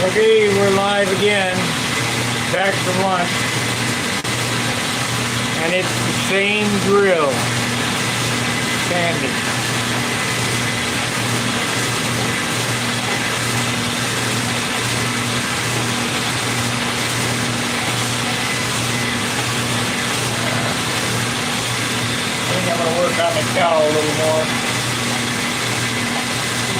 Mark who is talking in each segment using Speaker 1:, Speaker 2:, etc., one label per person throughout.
Speaker 1: Okay, we're live again, back from lunch, and it's the same grill, Sandy. I think I'm going to work on the cow a little more. We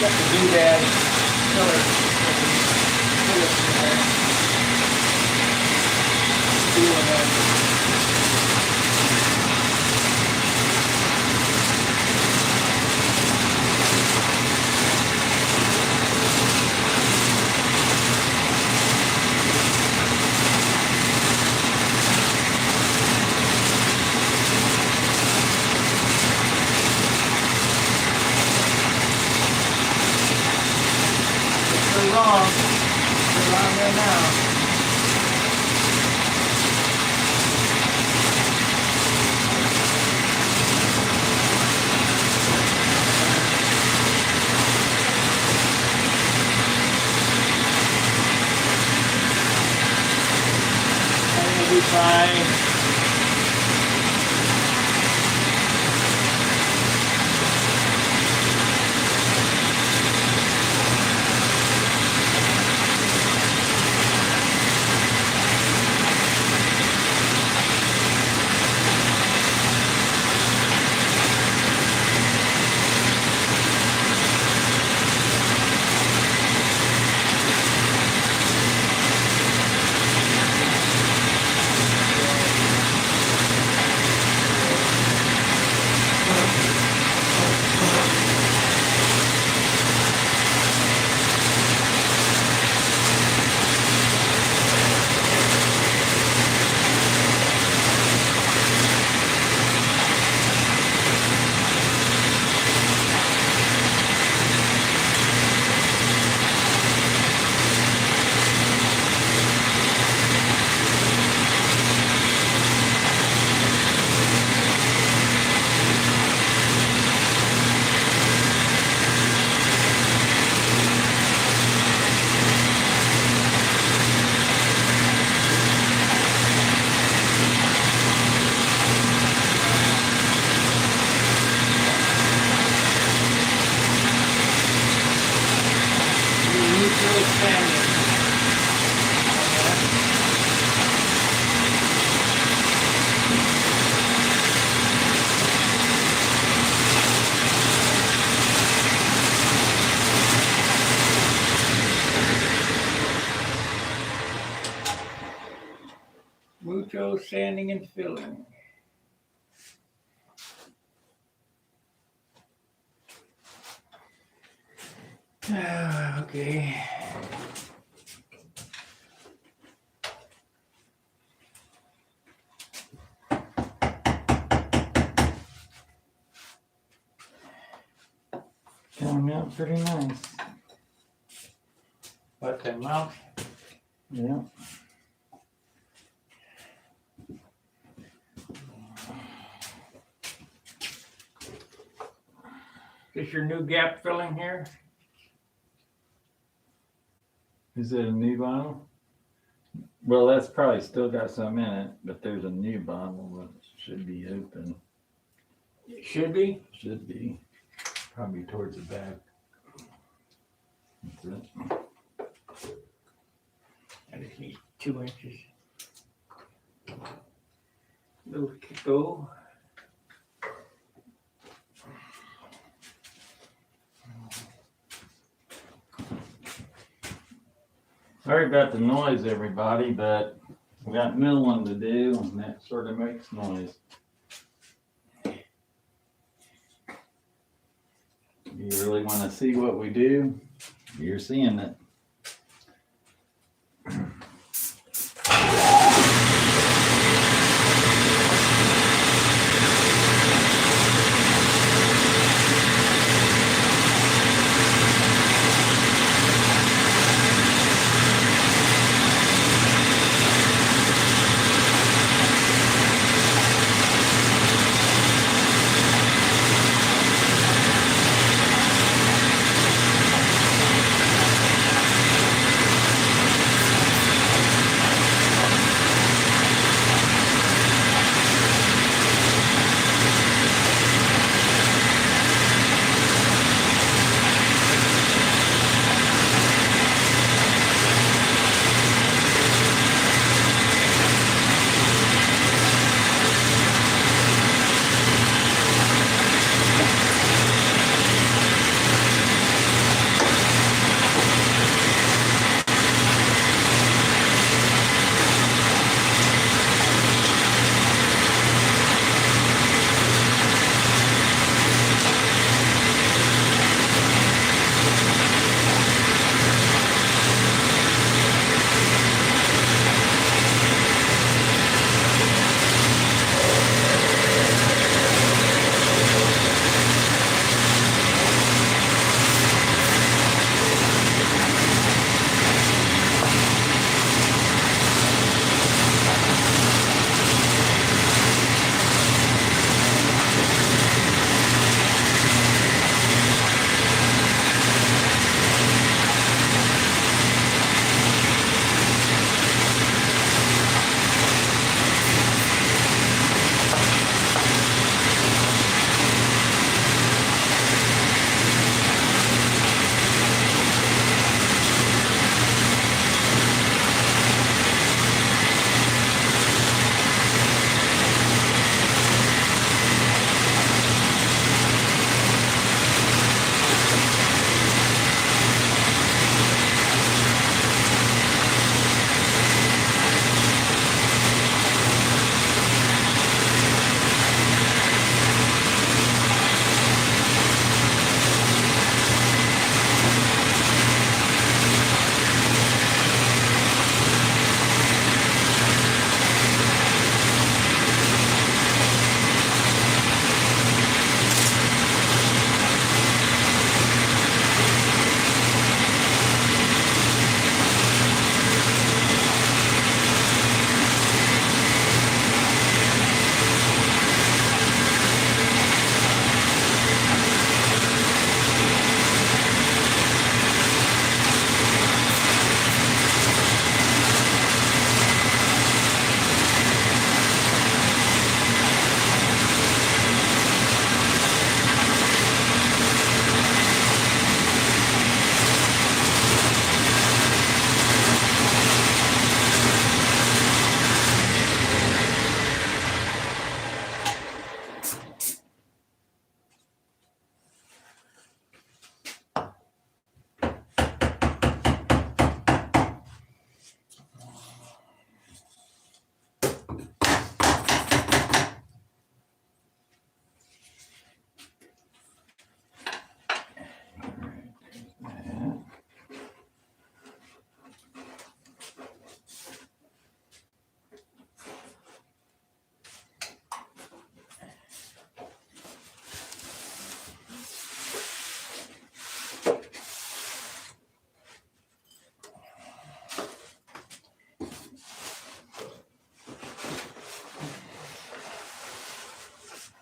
Speaker 1: got the doodad filler in there. Doing that. Wrong. We're on there now. And we'll be fine. Mucho sanding and filling. Okay. Coming out pretty nice. What the mouth? Yeah. Is your new gap filling here?
Speaker 2: Is it a new bottle? Well, that's probably still got some in it, but there's a new bottle that should be open.
Speaker 1: It should be?
Speaker 2: Should be. Probably towards the back. That's it.
Speaker 1: I just need 2 inches. Those to go.
Speaker 2: Sorry about the noise, everybody, but we got milling to do, and that sort of makes noise. You really want to see what we do? You're seeing it.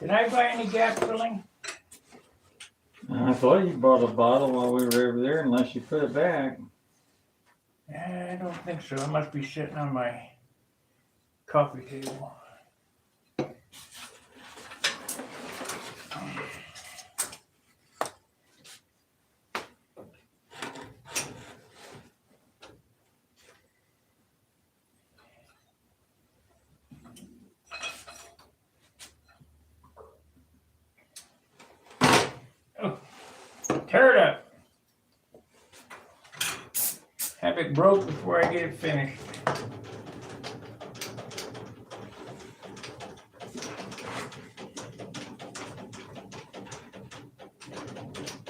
Speaker 1: Can I buy any gas filling?
Speaker 2: I thought you bought a bottle while we were over there, unless you put it back.
Speaker 1: I don't think so. It must be sitting on my coffee table. Oh, tear it up. Have it broke before I get it finished.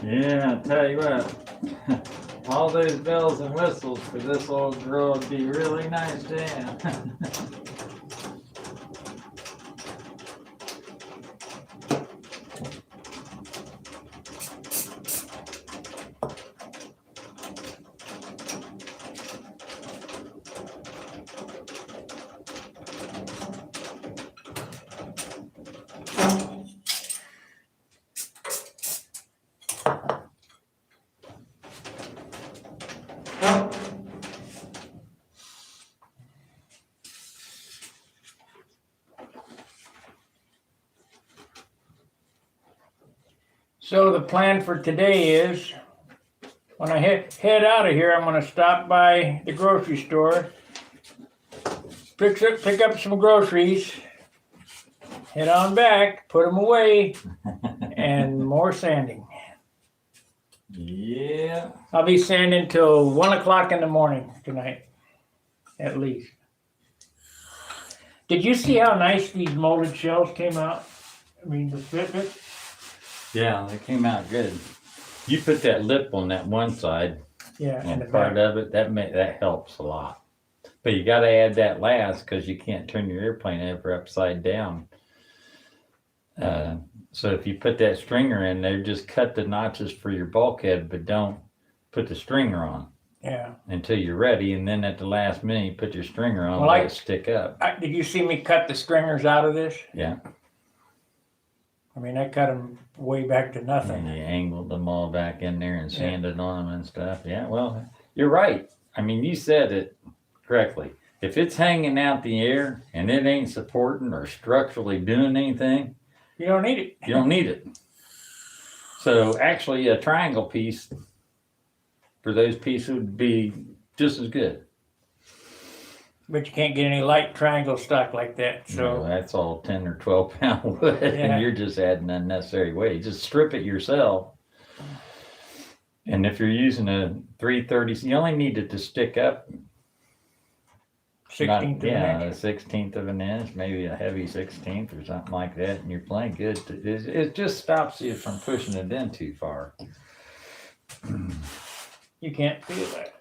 Speaker 2: Yeah, I tell you what, all those bells and whistles for this old girl would be really nice to have.
Speaker 1: So the plan for today is, when I head out of here, I'm gonna stop by the grocery store, pick up some groceries, head on back, put them away, and more sanding.
Speaker 2: Yeah.
Speaker 1: I'll be sanding till 1 o'clock in the morning tonight, at least. Did you see how nice these molded shells came out? I mean, the fitment.
Speaker 2: Yeah, they came out good. You put that lip on that one side,
Speaker 1: Yeah, and the
Speaker 2: on part
Speaker 1: back.
Speaker 2: of it, that helps a lot. But you got to add that last because you can't turn your airplane ever upside down. So if you put that stringer in there, just cut the notches for your bulkhead, but don't put the stringer on
Speaker 1: Yeah.
Speaker 2: until you're ready. And then at the last minute, you put your stringer on,
Speaker 1: Well,
Speaker 2: let it stick up.
Speaker 1: Did you see me cut the stringers out of this?
Speaker 2: Yeah.
Speaker 1: I mean, I cut them way back to nothing.
Speaker 2: And you angled them all back in there and sanded on them and stuff. Yeah, well, you're right. I mean, you said it correctly. If it's hanging out the air and it ain't supporting or structurally doing anything,
Speaker 1: You don't need it.
Speaker 2: you don't need it. So actually, a triangle piece for those pieces would be just as good.
Speaker 1: But you can't get any light triangle stock like that.
Speaker 2: So
Speaker 1: So
Speaker 2: that's all 10 or 12 pound wood,
Speaker 1: Yeah.
Speaker 2: and you're just adding unnecessary weight. Just strip it yourself. And if you're using a 330, you only need it to stick up
Speaker 1: 16th of an
Speaker 2: a
Speaker 1: inch.
Speaker 2: 16th of an inch, maybe a heavy 16th or something like that, and you're playing good. It just stops you from pushing it in too far.
Speaker 1: You can't feel that.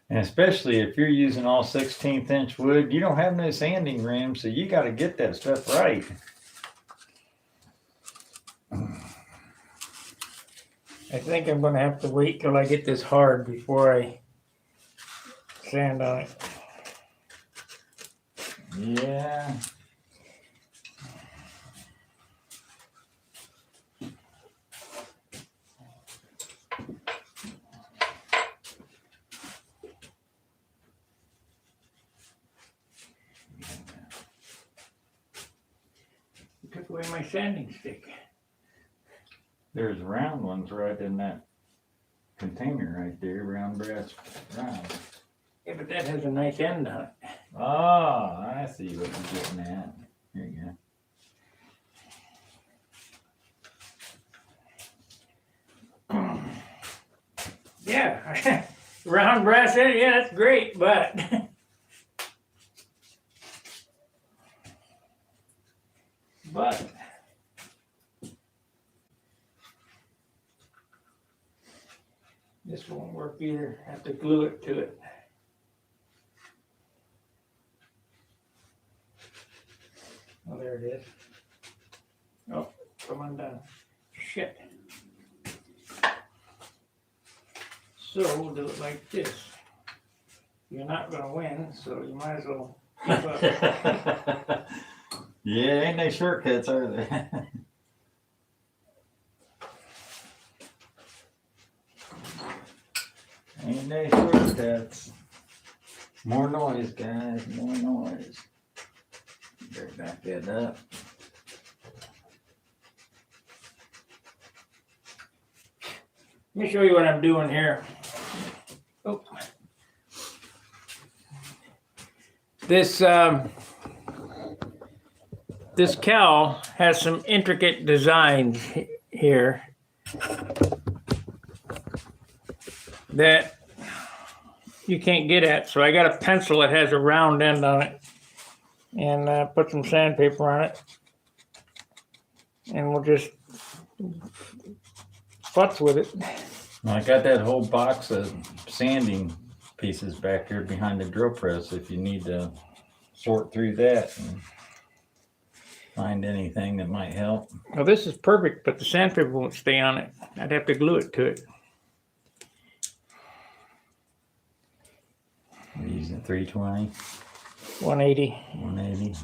Speaker 2: And especially if you're using all 16th inch wood, you don't have no sanding rim, so you got to get that stuff right.
Speaker 1: I think I'm going to have to wait till I get this hard before I sand on it.
Speaker 2: Yeah.
Speaker 1: You took away my sanding stick.
Speaker 2: There's round ones right in that container right there, round brass round.
Speaker 1: Yeah, but that has a nice end on it.
Speaker 2: Oh, I see what you're getting at. Here you go.
Speaker 1: Yeah, round brass end, yeah, that's great, but this won't work either. Have to glue it to it. Oh, there it is. Oh, come on down. Shit. So we'll do it like this. You're not gonna win, so you might as well keep up.
Speaker 2: Yeah, ain't no shortcuts, are there? Ain't no shortcuts. More noise, guys. More noise. Better back that up.
Speaker 1: Let me show you what I'm doing here. Oh. This cowl has some intricate designs here that you can't get at. So I got a pencil that has a round end on it, and put some sandpaper on it, and we'll just futz with it.
Speaker 2: I got that whole box of sanding pieces back there behind the drill press if you need to sort through that and find anything that might help.
Speaker 1: Well, this is perfect, but the sandpaper won't stay on it. I'd have to glue it to it.
Speaker 2: We're using 320,
Speaker 1: 180.
Speaker 2: 180.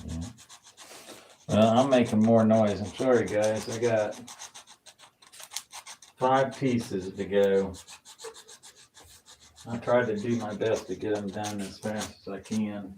Speaker 2: Yeah. Well, I'm making more noise. I'm sorry, guys. I got 5 pieces to go. I tried to do my best to get them done as fast as I can.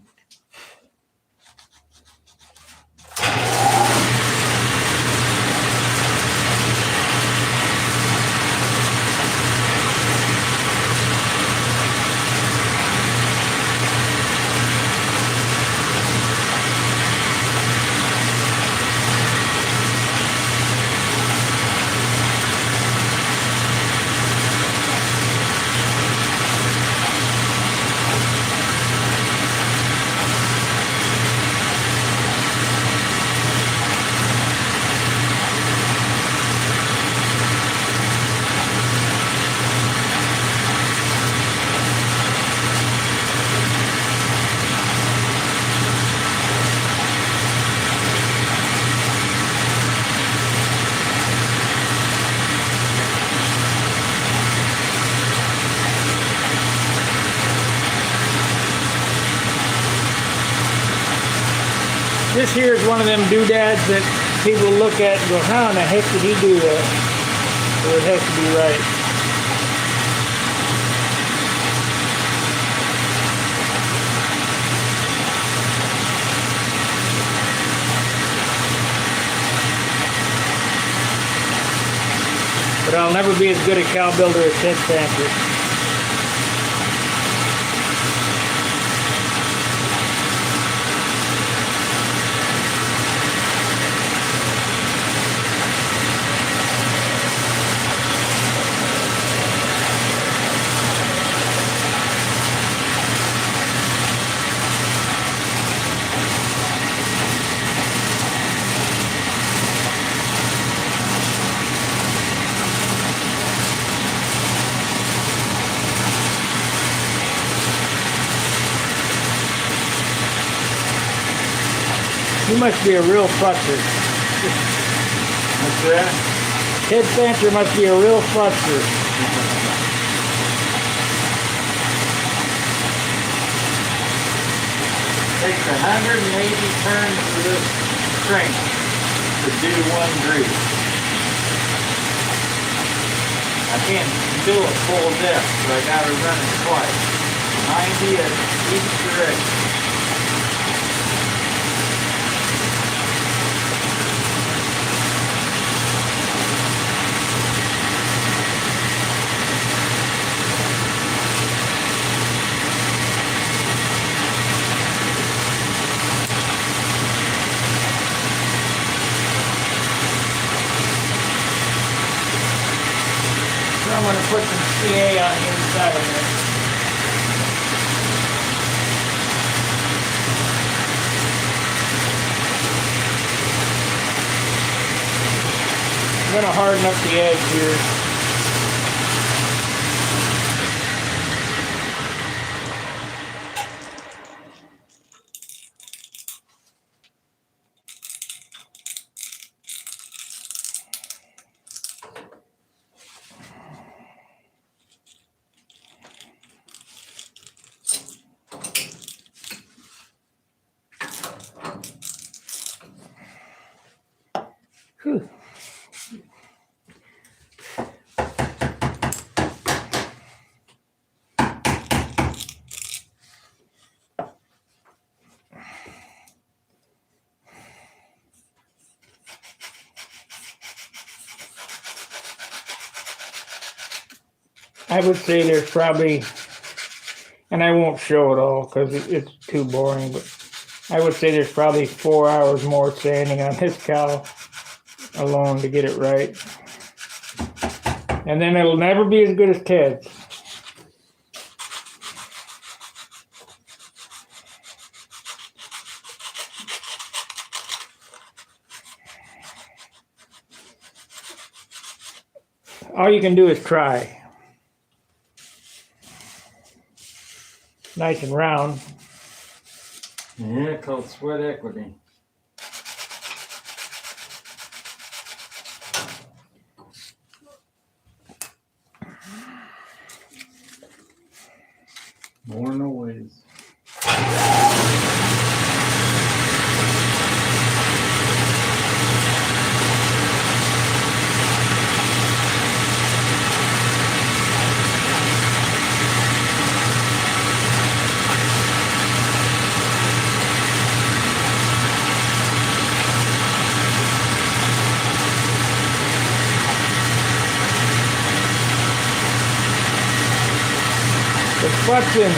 Speaker 1: This here is one of them doodads that people look at and go, how in the heck did he do that? So it has to be right. But I'll never be as good a cow builder as Ted Sanford. You must be a real futzer.
Speaker 2: What's that?
Speaker 1: Ted Sanford must be a real futzer.
Speaker 2: Takes 180 turns for this crank to do one groove. I can't do it full depth, so I gotta run it twice. 90 at each direction.
Speaker 1: I'm going to put some CA on the inside of it. I'm going to harden up the edge here. Whew. I would say there's probably, and I won't show it all because it's too boring, but I would say there's probably 4 hours more sanding on this cow alone to get it right. And then it'll never be as good as Ted's. All you can do is try. Nice and round.
Speaker 2: Yeah, called sweat equity. More noise.
Speaker 1: The butts in.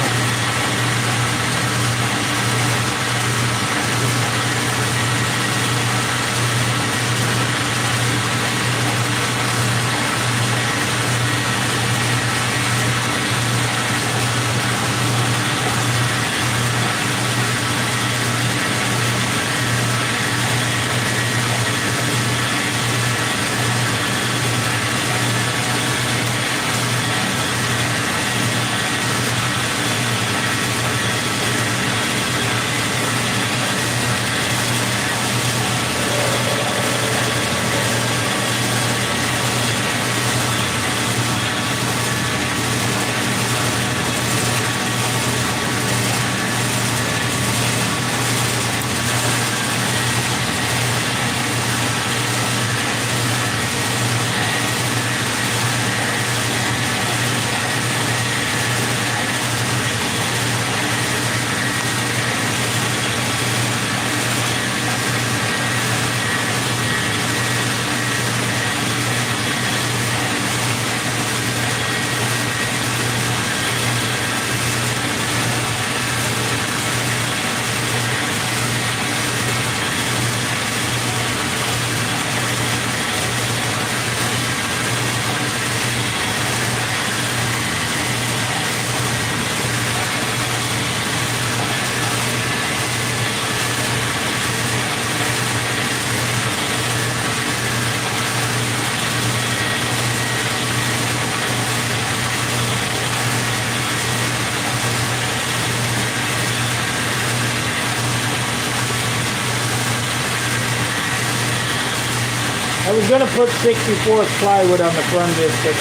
Speaker 1: I was going to put 64 plywood on the front of this, but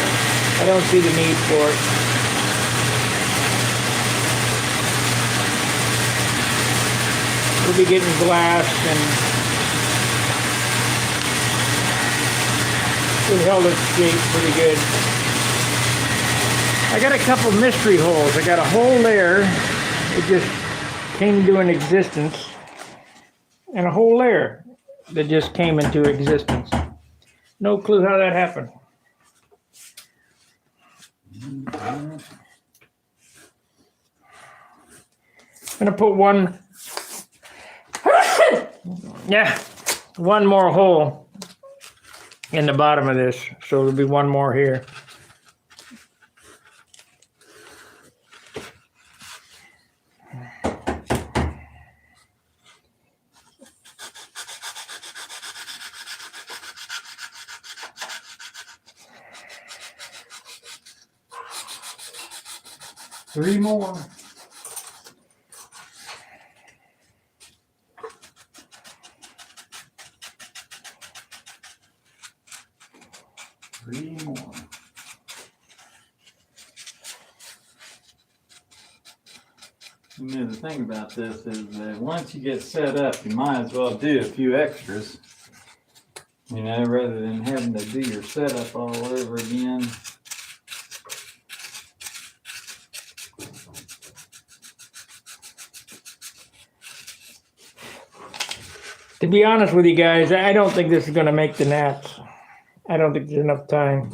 Speaker 1: I don't see the need for it. We'll be getting glass, and it held its shape pretty good. I got a couple mystery holes. I got a hole there. It just came into an existence. And a hole there that just came into existence. No clue how that happened. I'm gonna put one, one more hole in the bottom of this. So there'll be one more here.
Speaker 2: Three more. Three more. You know, the thing about this is that once you get set up, you might as well do a few extras. You know, rather than having to do your setup all over again.
Speaker 1: To be honest with you guys, I don't think this is going to make the nats. I don't think there's enough time.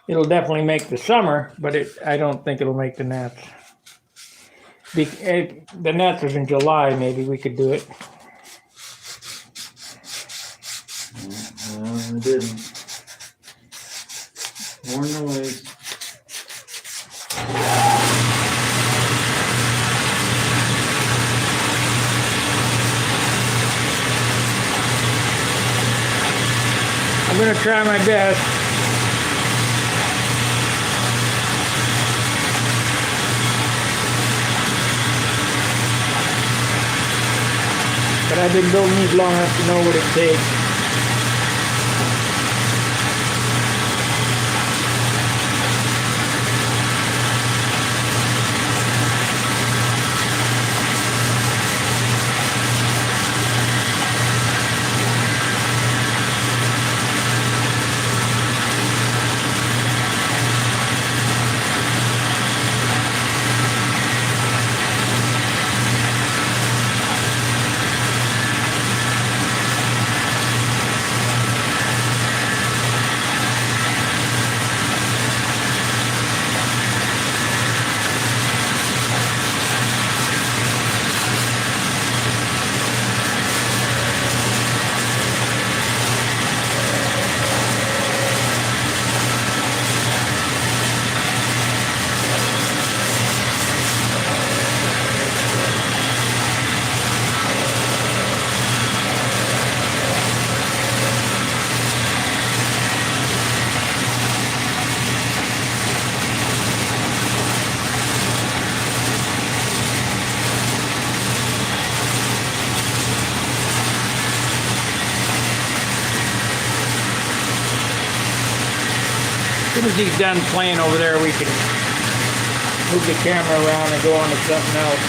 Speaker 1: It'll definitely make the summer, but I don't think it'll make the nets. The nets is in July, maybe we could do it.
Speaker 2: No, I didn't. More noise.
Speaker 1: I'm gonna try my best. But I've been building these long enough to know what it takes. As soon as he's done playing over there, we can move the camera around and go on to something else.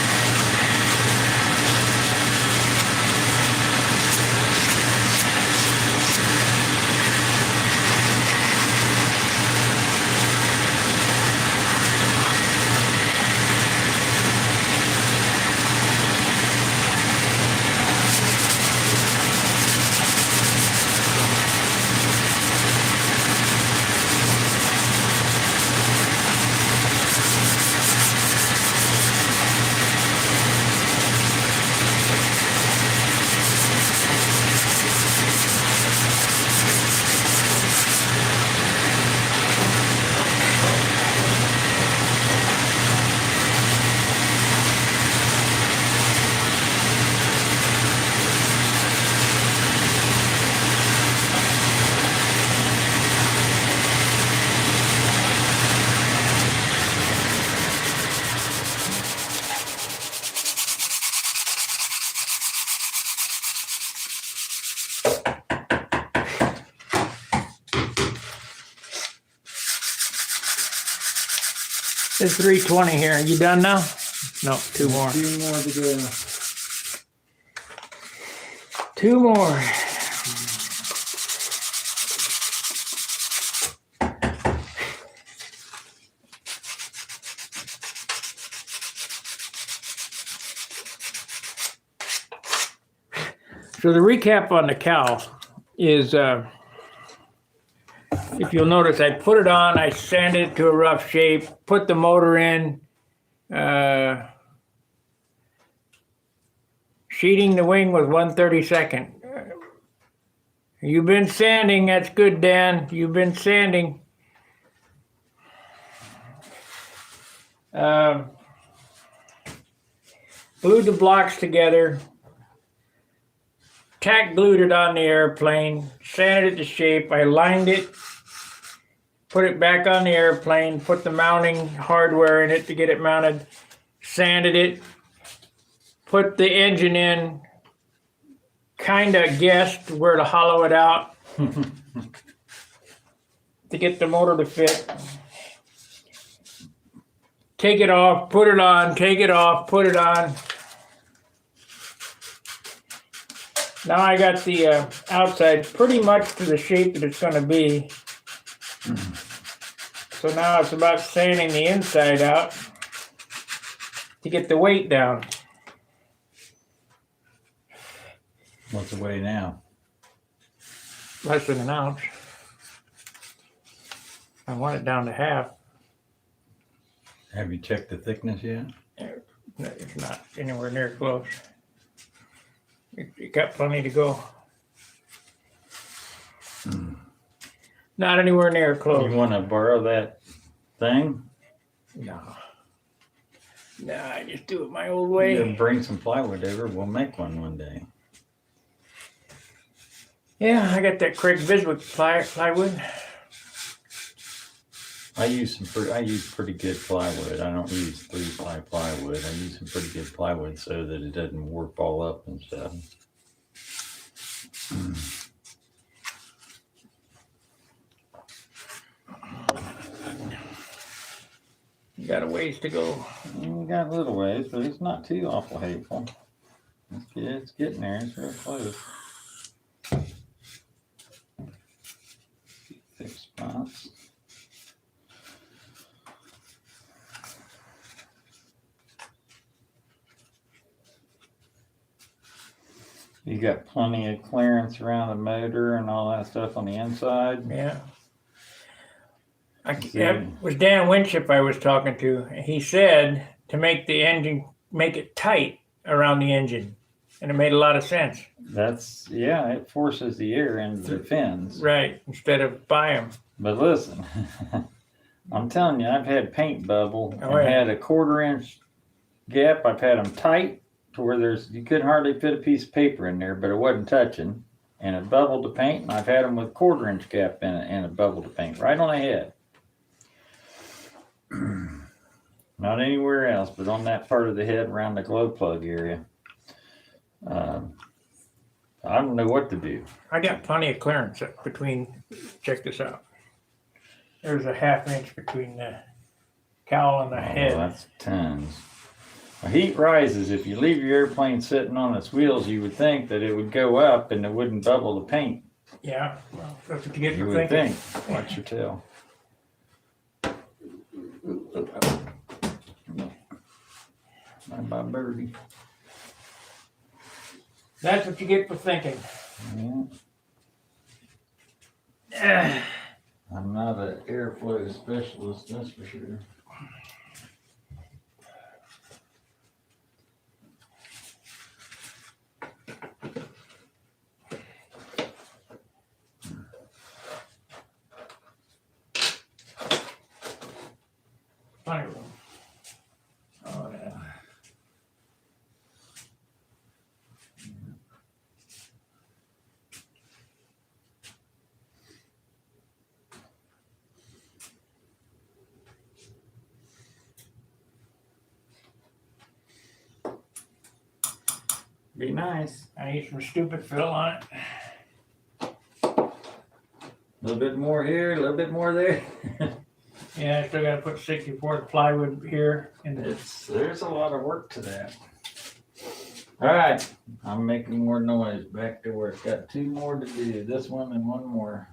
Speaker 1: It's 3:20 here. You done now? No, two more.
Speaker 2: Two more to go.
Speaker 1: Two more. So the recap on the cow is, if you'll notice, I put it on, I sanded it to a rough shape, put the motor in, sheeting the wing with 1/32. You've been sanding, that's good, Dan. You've been sanding. Glued the blocks together, tack glued it on the airplane, sanded it to shape. I lined it, put it back on the airplane, put the mounting hardware in it to get it mounted, sanded it, put the engine in, kind of guessed where to hollow it out to get the motor to fit. Take it off, put it on, take it off, put it on. Now I got the outside pretty much to the shape that it's going to be. So now it's about sanding the inside out to get the weight down.
Speaker 2: What's the weight now?
Speaker 1: Less than an ounce. I want it down to half.
Speaker 2: Have you checked the thickness yet?
Speaker 1: It's not anywhere near close. It got plenty to go. Not anywhere near close.
Speaker 2: You want to borrow that thing?
Speaker 1: No. No, I just do it my old
Speaker 2: You
Speaker 1: way.
Speaker 2: bring some plywood over. We'll make one day.
Speaker 1: Yeah, I got that Craig Biswick plywood.
Speaker 2: I use pretty good plywood. I don't use 3-ply plywood. I use some pretty good plywood so that it doesn't warp all up and stuff.
Speaker 1: You got a ways to go.
Speaker 2: We got a little ways, but it's not too awful hateful. It's getting there. It's real close. 6 spots. You got plenty of clearance around the motor and all that stuff on the inside.
Speaker 1: Yeah. That was Dan Winship I was talking to. He said to make the engine, make it tight around the engine. And it made a lot of sense.
Speaker 2: It forces the air into the fins.
Speaker 1: Right, instead of buy them.
Speaker 2: But listen, I'm telling you, I've had paint bubble. I've had a 1/4-inch gap. I've had them tight to where you couldn't hardly fit a piece of paper in there, but it wasn't touching. And it bubbled the paint. And I've had them with 1/4-inch gap in it, and it bubbled the paint right on the head. Not anywhere else, but on that part of the head around the glow plug area. I don't know what to do.
Speaker 1: I got plenty of clearance between, check this out. There's a 1/2 inch between the cowl and the head.
Speaker 2: That's tons. Well, heat rises. If you leave your airplane sitting on its wheels, you would think that it would go up and it wouldn't bubble the paint.
Speaker 1: Yeah, well, that's what you get
Speaker 2: You
Speaker 1: for
Speaker 2: would
Speaker 1: thinking.
Speaker 2: think. Watch your tail. Bye-bye, birdie.
Speaker 1: That's what you get for thinking.
Speaker 2: Yeah. I'm not an airflow specialist, that's for sure.
Speaker 1: Plenty of room. Oh, yeah.
Speaker 2: Be nice.
Speaker 1: I need some stupid fill on it.
Speaker 2: A little bit more here, a little bit more there.
Speaker 1: Yeah, I still gotta put 64 plywood here. And
Speaker 2: There's a lot of work to that. All right, I'm making more noise back to work. Got 2 more to do. This one and 1 more.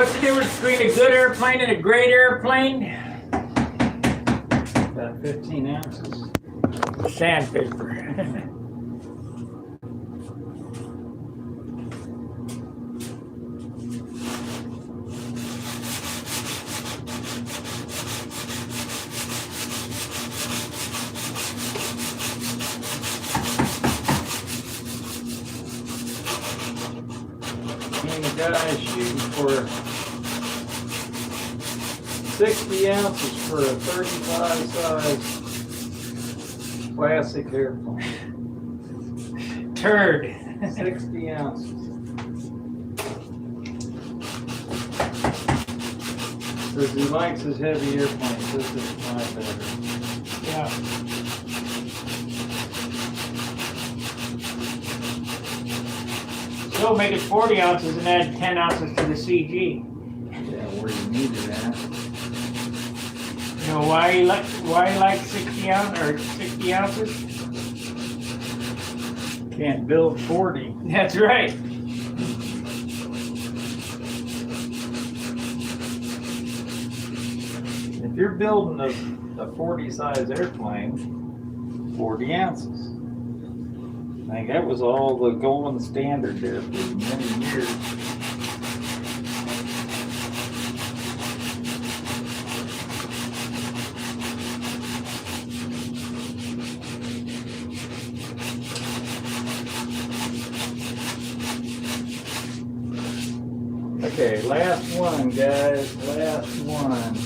Speaker 1: what's the difference between a good airplane and a great airplane?
Speaker 2: About 15 ounces.
Speaker 1: Sandpaper.
Speaker 2: And the guy is shooting for 60 ounces for a 35 size classic airplane.
Speaker 1: Turd.
Speaker 2: 60 ounces. Says he likes his heavy airplanes. This is my better.
Speaker 1: Yeah. So make it 40 ounces and add 10 ounces to the CG.
Speaker 2: Yeah, where you need it at.
Speaker 1: You know why you like 60 ounces?
Speaker 2: Can't build 40.
Speaker 1: That's right.
Speaker 2: If you're building a 40 size airplane, 40 ounces. I think that was all the golden standard there for many years. Okay, last one, guys. Last one.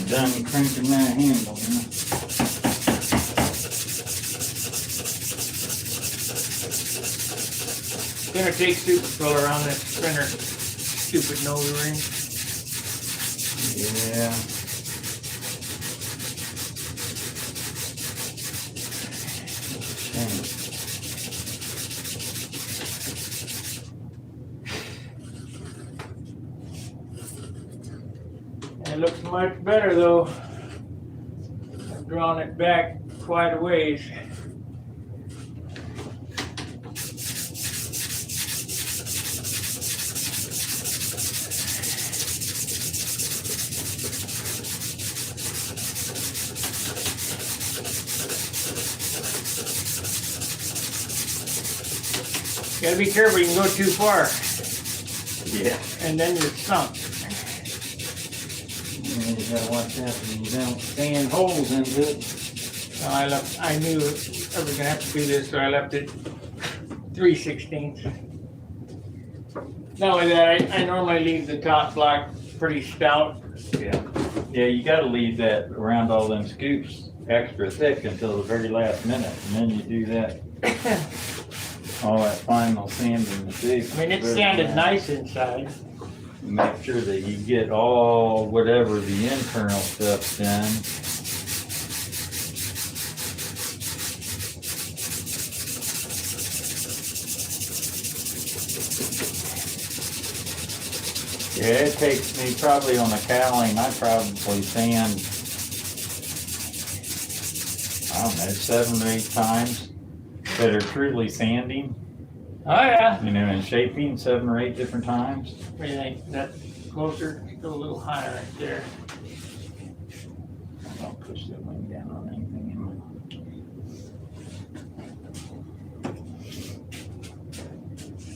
Speaker 2: Done cranking that handle, huh?
Speaker 1: Gonna take super filler on this spinner. Stupid nose ring.
Speaker 2: Yeah. Shame.
Speaker 1: It looks much better though. I've drawn it back quite a ways. Gotta be careful, you can go too far,
Speaker 2: Yeah.
Speaker 1: and then you're sunk.
Speaker 2: And you gotta watch out so you don't sand holes into it.
Speaker 1: So I knew I was gonna have to do this, so I left it 3/16. Not only that, I normally leave the top block pretty stout.
Speaker 2: Yeah. Yeah, you gotta leave that around all them scoops extra thick until the very last minute, and then you do that. All that final sanding the shape.
Speaker 1: I mean, it sanded nice inside.
Speaker 2: Make sure that you get all whatever the internal stuff's done. Yeah, it takes me probably on a cowling, I probably sand, I don't know, 7 or 8 times that are truly sanding,
Speaker 1: Oh, yeah.
Speaker 2: you know, and shaping 7 or 8 different times.
Speaker 1: What do you think? That closer? Go a little higher right there.
Speaker 2: Don't push that wing down on anything.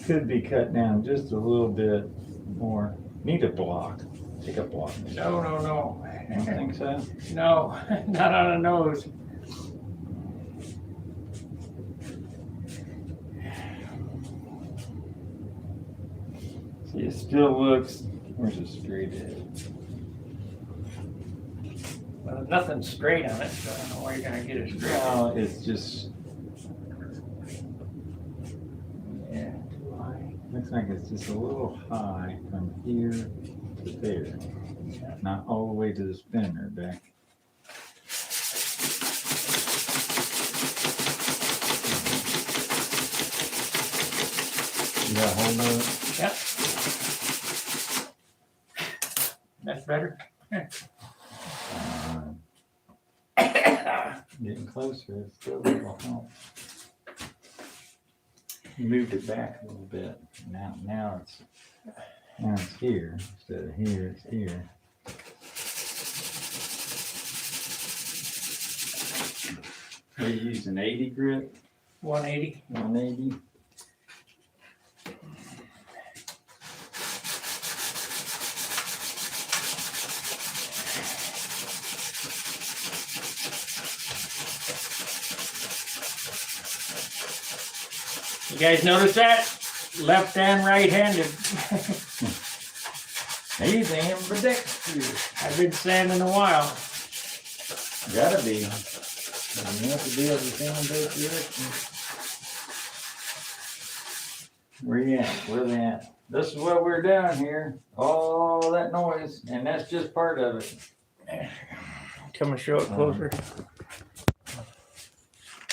Speaker 2: Could be cut down just a little bit more. Need a block. Take a block.
Speaker 1: No, no, no.
Speaker 2: You don't think so?
Speaker 1: No, not on the nose.
Speaker 2: See, it still looks. Where's the straight edge?
Speaker 1: Well, there's nothing straight on it, so I don't know where you're gonna get it straight.
Speaker 2: No, it's just.
Speaker 1: Yeah, too high.
Speaker 2: Looks like it's just a little high from here to there. Not all the way to the spinner back. You got a hold of it?
Speaker 1: Yep. That's better.
Speaker 2: Getting closer, it's still a little help. You moved it back a little bit. Now it's here instead of here. It's here. Are you using 80 grit?
Speaker 1: 180.
Speaker 2: 180.
Speaker 1: You guys notice that? Left and right-handed.
Speaker 2: He's ambidextrous.
Speaker 1: I've been sanding a while.
Speaker 2: Gotta be. You have to be able to sand both directions. Where you at? Where they at? This is what we're doing here. All that noise, and that's just part of it.
Speaker 1: Come and show it closer.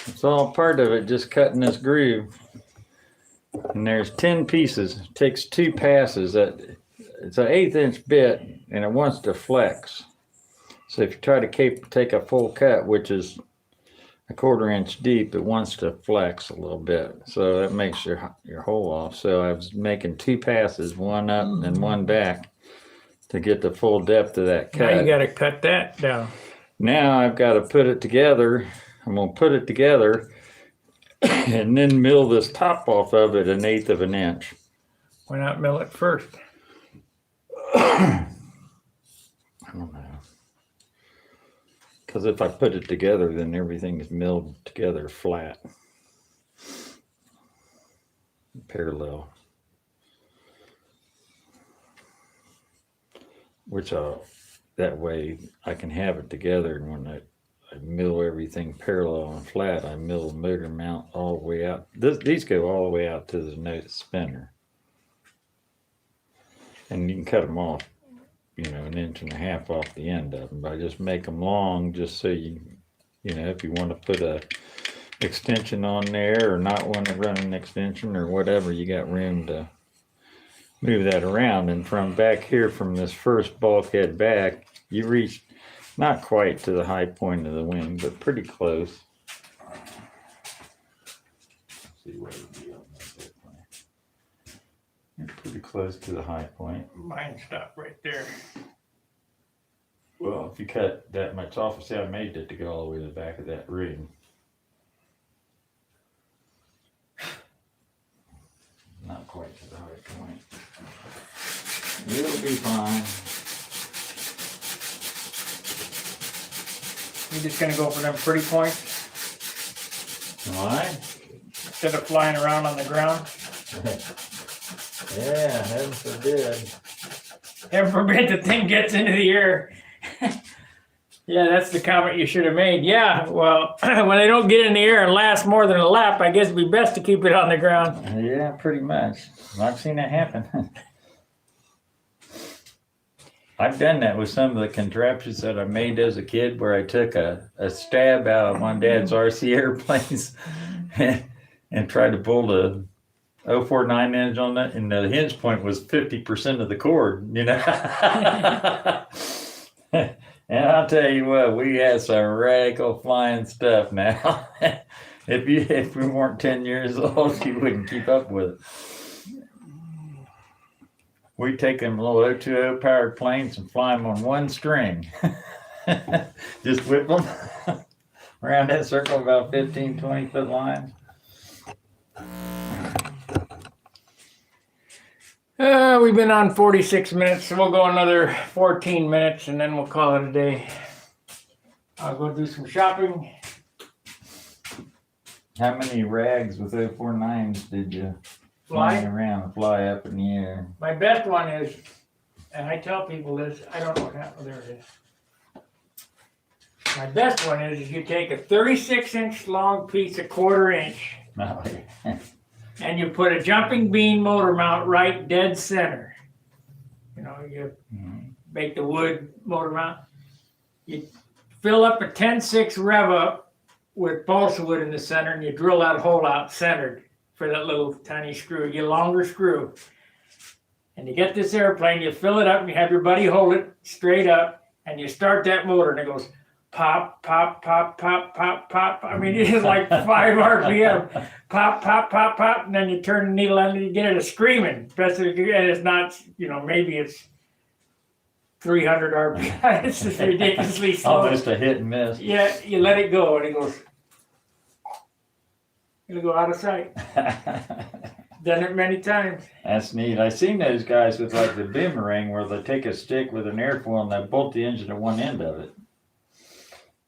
Speaker 2: It's all part of it, just cutting this groove. And there's 10 pieces. It takes 2 passes. It's an 1/8 inch bit, and it wants to flex. So if you try to take a full cut, which is a 1/4 inch deep, it wants to flex a little bit. So that makes your hole off. So I was making 2 passes, one up and one back, to get the full depth of that cut.
Speaker 1: Now you gotta cut that down.
Speaker 2: Now I've got to put it together. I'm going to put it together and then mill this top off of it 1/8 of an inch.
Speaker 1: Why not mill it first?
Speaker 2: I don't know. Because if I put it together, then everything is milled together flat. Parallel. Which that way I can have it together, and when I mill everything parallel and flat, I mill the motor mount all the way out. These go all the way out to the nose spinner. And you can cut them off, 1.5 inches off the end of them. But I just make them long just so if you want to put a extension on there or not want to run an extension or whatever, you got room to move that around. And from back here, from this first bulkhead back, you reach not quite to the high point of the wing, but pretty close. Let's see where it would be on that point. You're pretty close to the high point.
Speaker 1: Mine stopped right there.
Speaker 2: Well, if you cut that much off, see, I made it to go all the way to the back of that ring. not quite to the hard point. It'll be fine.
Speaker 1: You're just gonna go for them pretty points
Speaker 2: Why?
Speaker 1: instead of flying around on the ground.
Speaker 2: Yeah, heaven forbid.
Speaker 1: Heaven forbid the thing gets into the air. Yeah, that's the comment you should have made. Yeah, well, when they don't get in the air and last more than a lap, I guess it'd be best to keep it on the ground.
Speaker 2: Yeah, pretty much. I've seen it happen. I've done that with some of the contraptions that I made as a kid, where I took a stab out of my dad's RC airplanes and tried to pull the 049 hinge on that, and the hinge point was 50% of the cord, you know. And I'll tell you what, we had some radical flying stuff now. If we weren't 10 years old, you wouldn't keep up with it. We'd take them little O2O powered planes and fly them on one string. Just whip them around that circle about 15, 20-foot lines.
Speaker 1: We've been on 46 minutes, so we'll go another 14 minutes and then we'll call it a day. I'll go do some shopping.
Speaker 2: How many rags with 049s did you fly around and fly up in the air?
Speaker 1: My best one is, and I tell people this, I don't know what happened. There it is. My best one is you take a 36-inch long piece, a 1/4 inch,
Speaker 2: No.
Speaker 1: and you put a jumping bean motor mount right dead center. You know, you make the wood motor mount. You fill up a 10-6 rev up with balsa wood in the center, and you drill that hole out centered for that little tiny screw. You get a longer screw. And you get this airplane, you fill it up, and you have your buddy hold it straight up, and you start that motor, and it goes pop, pop, pop, pop, pop, pop. I mean, it is like 5 RPM. Pop, pop, pop, pop, and then you turn the needle on and you get it a screaming. Especially, and it's not, you know, maybe it's 300 RPM. It's just ridiculously slow.
Speaker 2: Almost a hit and miss.
Speaker 1: Yeah, you let it go, and it goes. It'll go out of sight. Done it many times.
Speaker 2: That's neat. I've seen those guys with like the boomerang, where they take a stick with an airfoil and they bolt the engine to one end of it.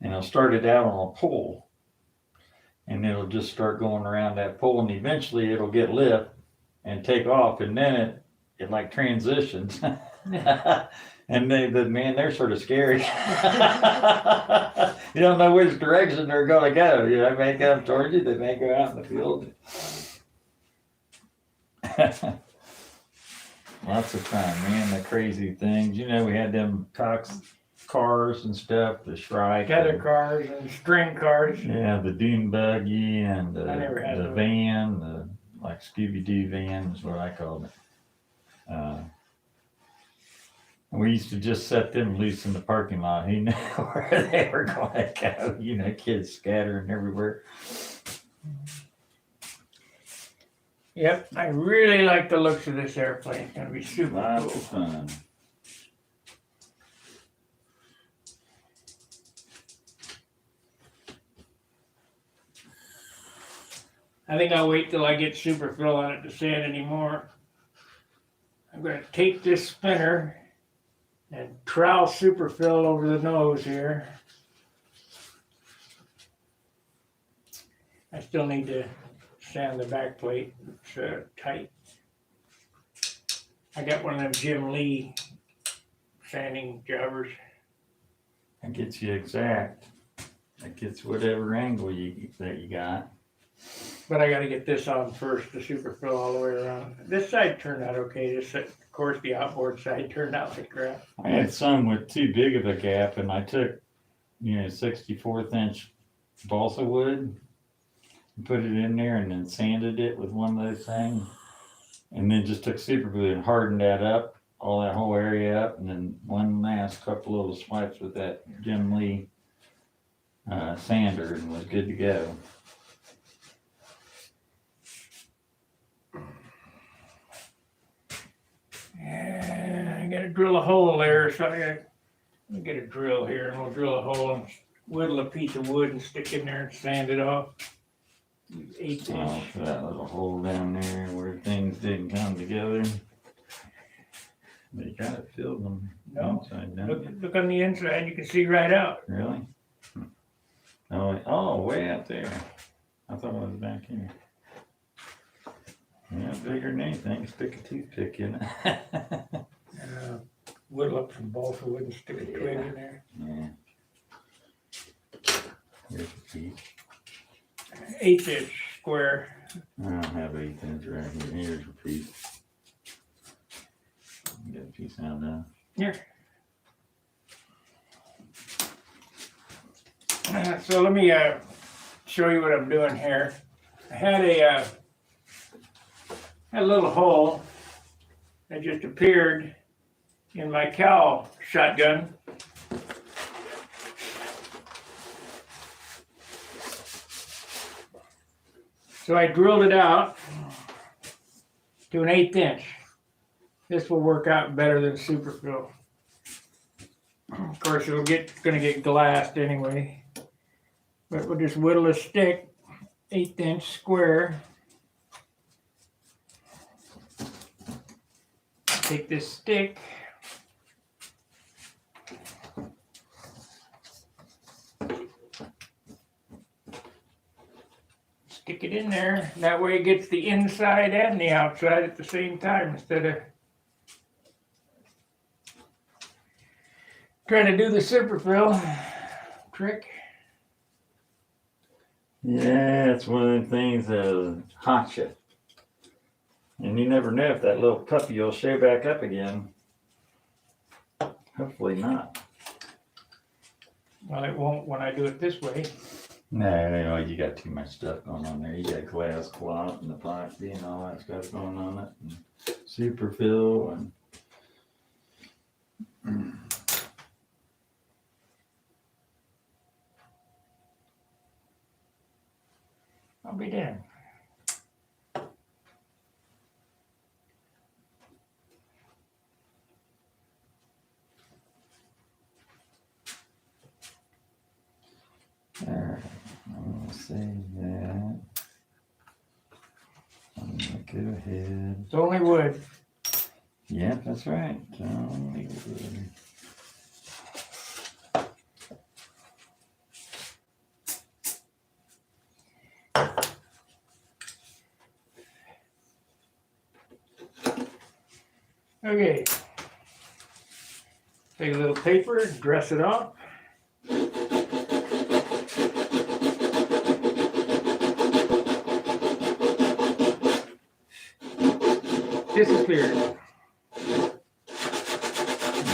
Speaker 2: And they'll start it out on a pole. And it'll just start going around that pole, and eventually it'll get lift and take off, and then it like transitions. And they're sort of scary. You don't know which direction they're going to go. You know, they may come towards you, they may go out in the field. Lots of fun, man. The crazy things. You know, we had them cars and stuff, the Shrike.
Speaker 1: Tether cars and string cars.
Speaker 2: Yeah, the dune buggy and the
Speaker 1: those.
Speaker 2: van, the like Scooby-Doo van is what I called it. We used to just set them loose in the parking lot. Who knew where they were going to go? You know, kids scattering everywhere.
Speaker 1: Yep, I really like the looks of this airplane. It's going to be super
Speaker 2: Lots
Speaker 1: cool.
Speaker 2: of fun.
Speaker 1: I think I'll wait till I get super fill on it to sand anymore. I'm going to take this spinner and trowel super fill over the nose here. I still need to sand the back plate. It's tight. I got one of them Jim Lee sanding jobbers.
Speaker 2: That gets you exact. That gets whatever angle that you got.
Speaker 1: But I got to get this on first, the super fill all the way around. This side turned out okay. This, of course, the outboard side turned out like crap.
Speaker 2: I had some with too big of a gap, and I took, 64th inch balsa wood and put it in there, and then sanded it with one of those things, and then just took super glue and hardened that up, all that whole area up, and then one last couple little swipes with that Jim Lee sander, and was good to go.
Speaker 1: Yeah, I got to drill a hole there, so let me get a drill here, and we'll drill a hole and whittle a piece of wood and stick in there and sand it off. 8
Speaker 2: Oh,
Speaker 1: inch.
Speaker 2: for that little hole down there where things didn't come together. They kind of filled them
Speaker 1: No.
Speaker 2: inside down.
Speaker 1: Look on the inside, you can see right out.
Speaker 2: Really? Oh, way out there. I thought it was back here. Yeah, bigger than anything. Stick a toothpick in it.
Speaker 1: Whittle up some balsa wood and stick a twig in there.
Speaker 2: Yeah. Here's a piece.
Speaker 1: 8 inch square.
Speaker 2: I don't have 8 inch right here. Here's a piece. Get a piece out now.
Speaker 1: Here. So let me show you what I'm doing here. I had a little hole that just appeared in my cow shotgun. So I drilled it out to an 1/8 inch. This will work out better than superfill. Of course, it'll gonna get glassed anyway. But we'll just whittle a stick, 1/8 inch square. Take this stick. Stick it in there. That way it gets the inside and the outside at the same time instead of trying to do the superfill trick.
Speaker 2: Yeah, it's one of the things that haunt you. And you never know if that little puppy will show back up again. Hopefully not.
Speaker 1: Well, it won't when I do it this way.
Speaker 2: No, you got too much stuff going on there. You got glass cloth and epoxy and all that stuff going on it. And superfill and
Speaker 1: I'll be damned.
Speaker 2: Alright, I'm gonna save that. I'm gonna go ahead.
Speaker 1: It's only wood.
Speaker 2: Yep, that's right. Only wood.
Speaker 1: Okay. Take a little paper, dress it up. Disappeared.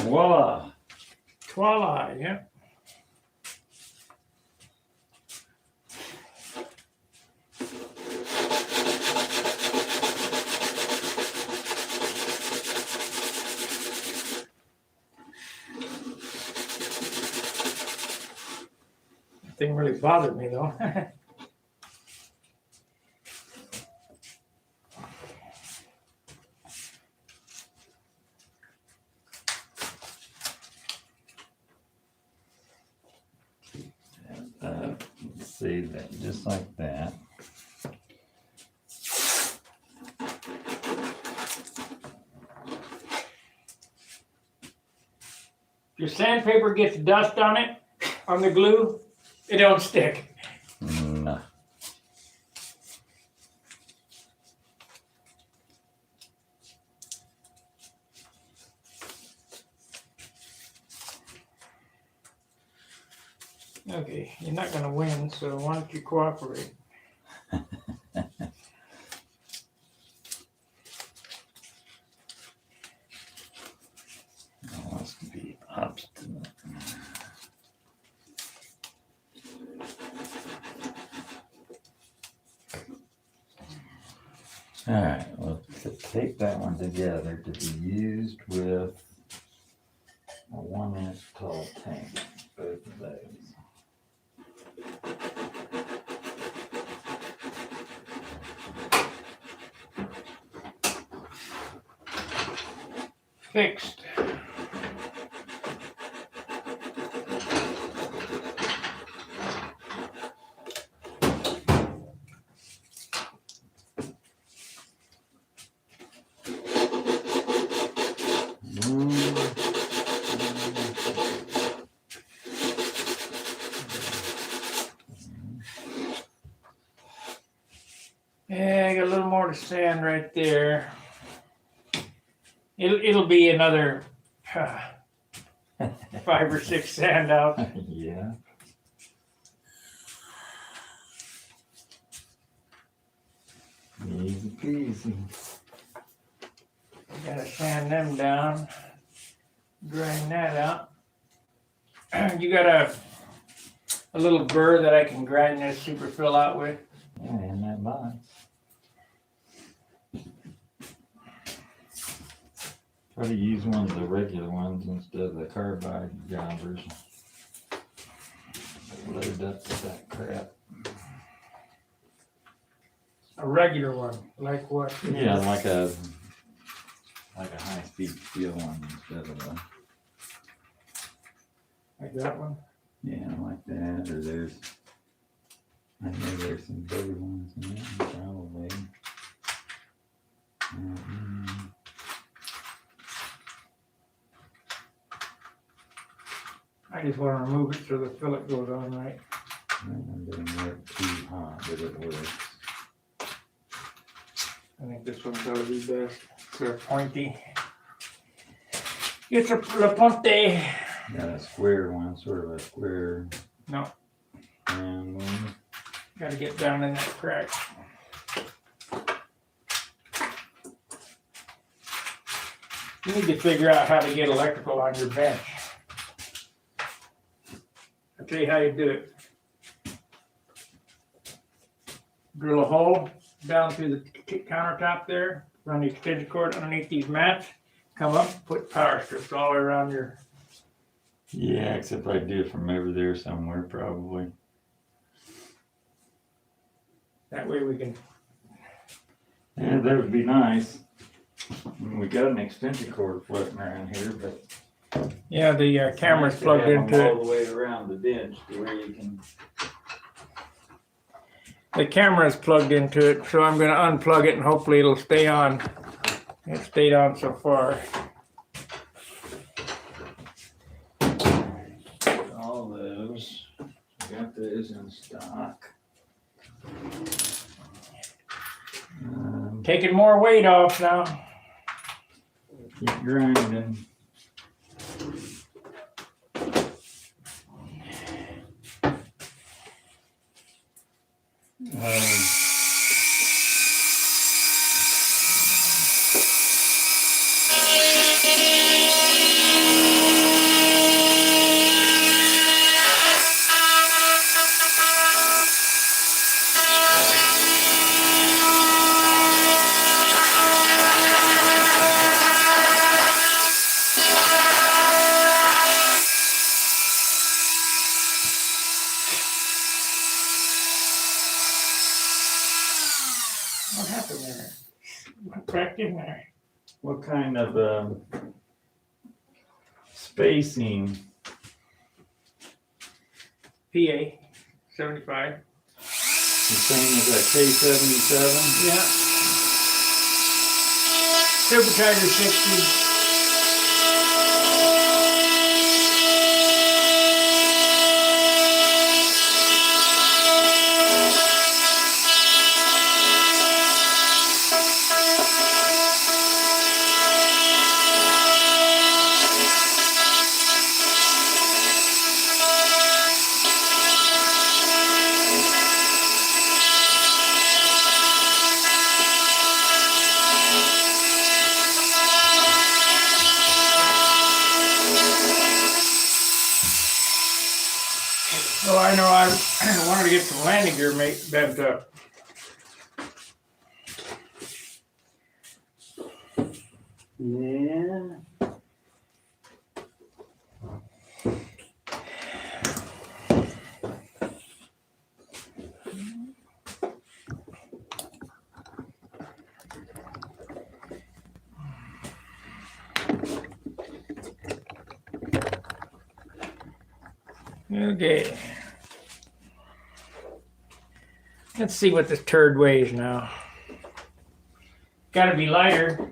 Speaker 2: Voila!
Speaker 1: Voila, yeah. Thing really bothered me though.
Speaker 2: Save that just like that.
Speaker 1: If your sandpaper gets dust on it, on the glue, it don't stick.
Speaker 2: No.
Speaker 1: Okay, you're not gonna win, so why don't you cooperate?
Speaker 2: Wants to be obstinate. All right, well, to tape that one together to be used with a 1 inch tall tank, both of those.
Speaker 1: Fixed. little more to sand right there. It'll be another 5 or 6 sand out.
Speaker 2: Yeah. Easy peasy.
Speaker 1: Gotta sand them down. Grind that out. You got a little burr that I can grind this super fill out with.
Speaker 2: Yeah, and that box. Try to use one of the regular ones instead of the carbide jobbers. Load up with that crap.
Speaker 1: A regular one, like what?
Speaker 2: Yeah, like a high-speed steel one instead of a.
Speaker 1: Like that one?
Speaker 2: Yeah, like that, or I know there's some bigger ones in there, probably.
Speaker 1: I just want to remove it so the fillet goes on right.
Speaker 2: It doesn't work too hot, but it works.
Speaker 1: I think this one's gotta be best. They're pointy. It's a La Ponte.
Speaker 2: Got a square one, sort of a square.
Speaker 1: No.
Speaker 2: Round one.
Speaker 1: Gotta get down in that crack. You need to figure out how to get electrical on your bench. I'll tell you how you do it. Drill a hole down through the countertop there, run the extension cord underneath these mats, come up, put power strips all around your.
Speaker 2: Yeah, except I do it from over there somewhere, probably.
Speaker 1: That way we can.
Speaker 2: Yeah, that would be nice. We got an extension cord floating around here, but
Speaker 1: Yeah, the camera's
Speaker 2: nice to
Speaker 1: plugged
Speaker 2: have them
Speaker 1: into
Speaker 2: all
Speaker 1: it.
Speaker 2: the way around the bench to where you can.
Speaker 1: The camera's plugged into it, so I'm gonna unplug it and hopefully it'll stay on. It stayed on so far.
Speaker 2: All those, got those in stock.
Speaker 1: Taking more weight off now.
Speaker 2: Keep grinding.
Speaker 1: What happened there? What cracked in there?
Speaker 2: What kind of spacing?
Speaker 1: PA 75.
Speaker 2: The same as that K77?
Speaker 1: Yeah. Supercharger 60. So I know I wanted to get some landing gear bent up.
Speaker 2: Yeah.
Speaker 1: Okay. Let's see what this turd weighs now. Gotta be lighter.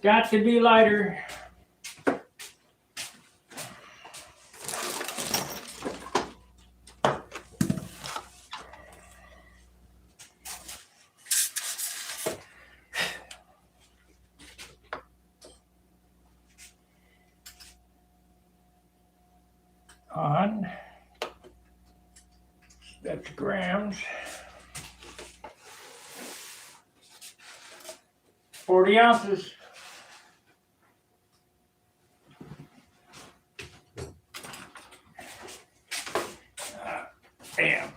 Speaker 1: Got to be lighter. That's grams. 40 ounces. Bam.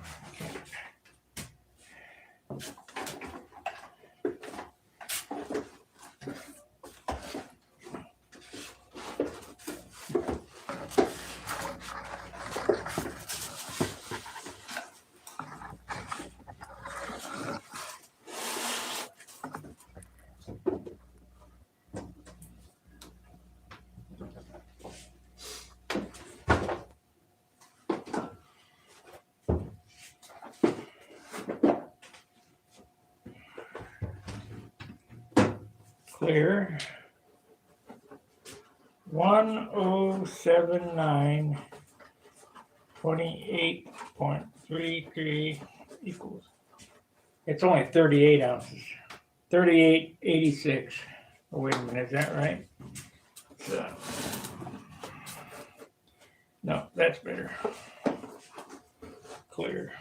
Speaker 1: Clear. 1079 28.33 equals. It's only 38 ounces. 38.86. Oh, wait a minute, is that right? No, that's better. Clear.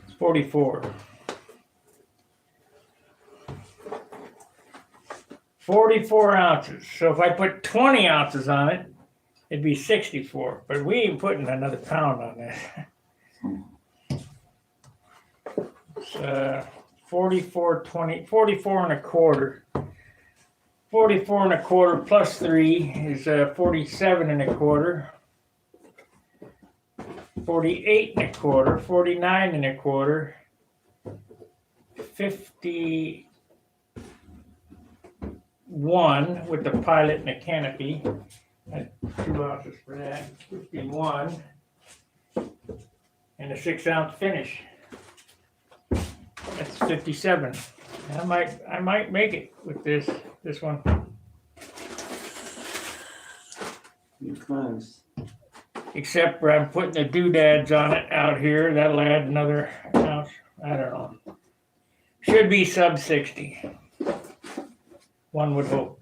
Speaker 1: It's 44. 44 ounces. So if I put 20 ounces on it, it'd be 64. But we ain't putting another pound on that. It's 44 and a quarter. 44 and a quarter plus 3 is 47 and a quarter. 48 and a quarter. 49 and a quarter. 51 with the pilot and the canopy. 2 ounces for that. 51. And a 6 ounce finish. That's 57. I might make it with this one.
Speaker 3: You're close.
Speaker 1: Except where I'm putting the doodads on it out here. That'll add another ounce. I don't know. Should be sub 60. One would hope.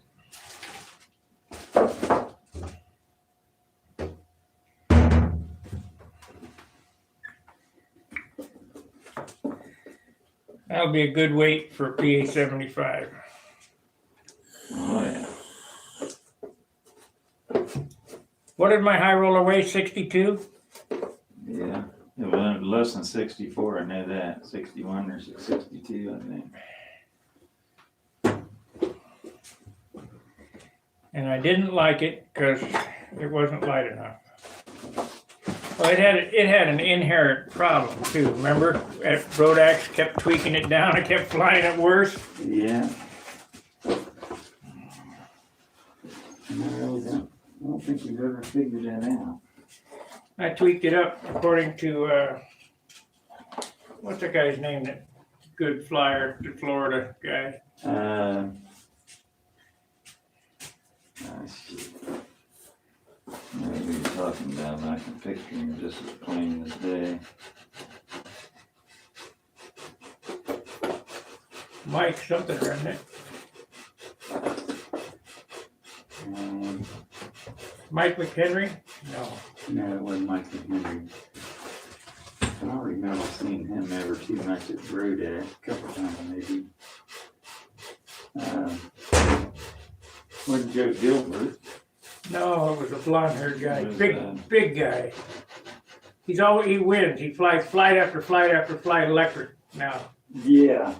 Speaker 1: That'll be a good weight for a PA 75.
Speaker 3: Oh, yeah.
Speaker 1: What did my high roller weigh? 62?
Speaker 3: Yeah. It was less than 64, I know that. 61 or 62, I think.
Speaker 1: And I didn't like it because it wasn't light enough. Well, it had an inherent problem too. Remember, at Rodax kept tweaking it down. It kept flying it worse.
Speaker 3: Yeah. I don't think we've ever figured that out.
Speaker 1: I tweaked it up according to what's the guy's name? That good flyer, the Florida guy.
Speaker 3: Shit. Maybe you're talking about, I can picture him just as plain as day.
Speaker 1: Mike something, isn't it? Mike McHenry? No.
Speaker 3: No, it wasn't Mike Henry. I don't remember seeing him ever too much at Rodax, a couple times maybe. Wasn't Joe Gilbert.
Speaker 1: No, it was a blonde-haired guy,
Speaker 3: It was,
Speaker 1: big guy. He wins. He flies flight after flight after flight electric now.
Speaker 3: Yeah.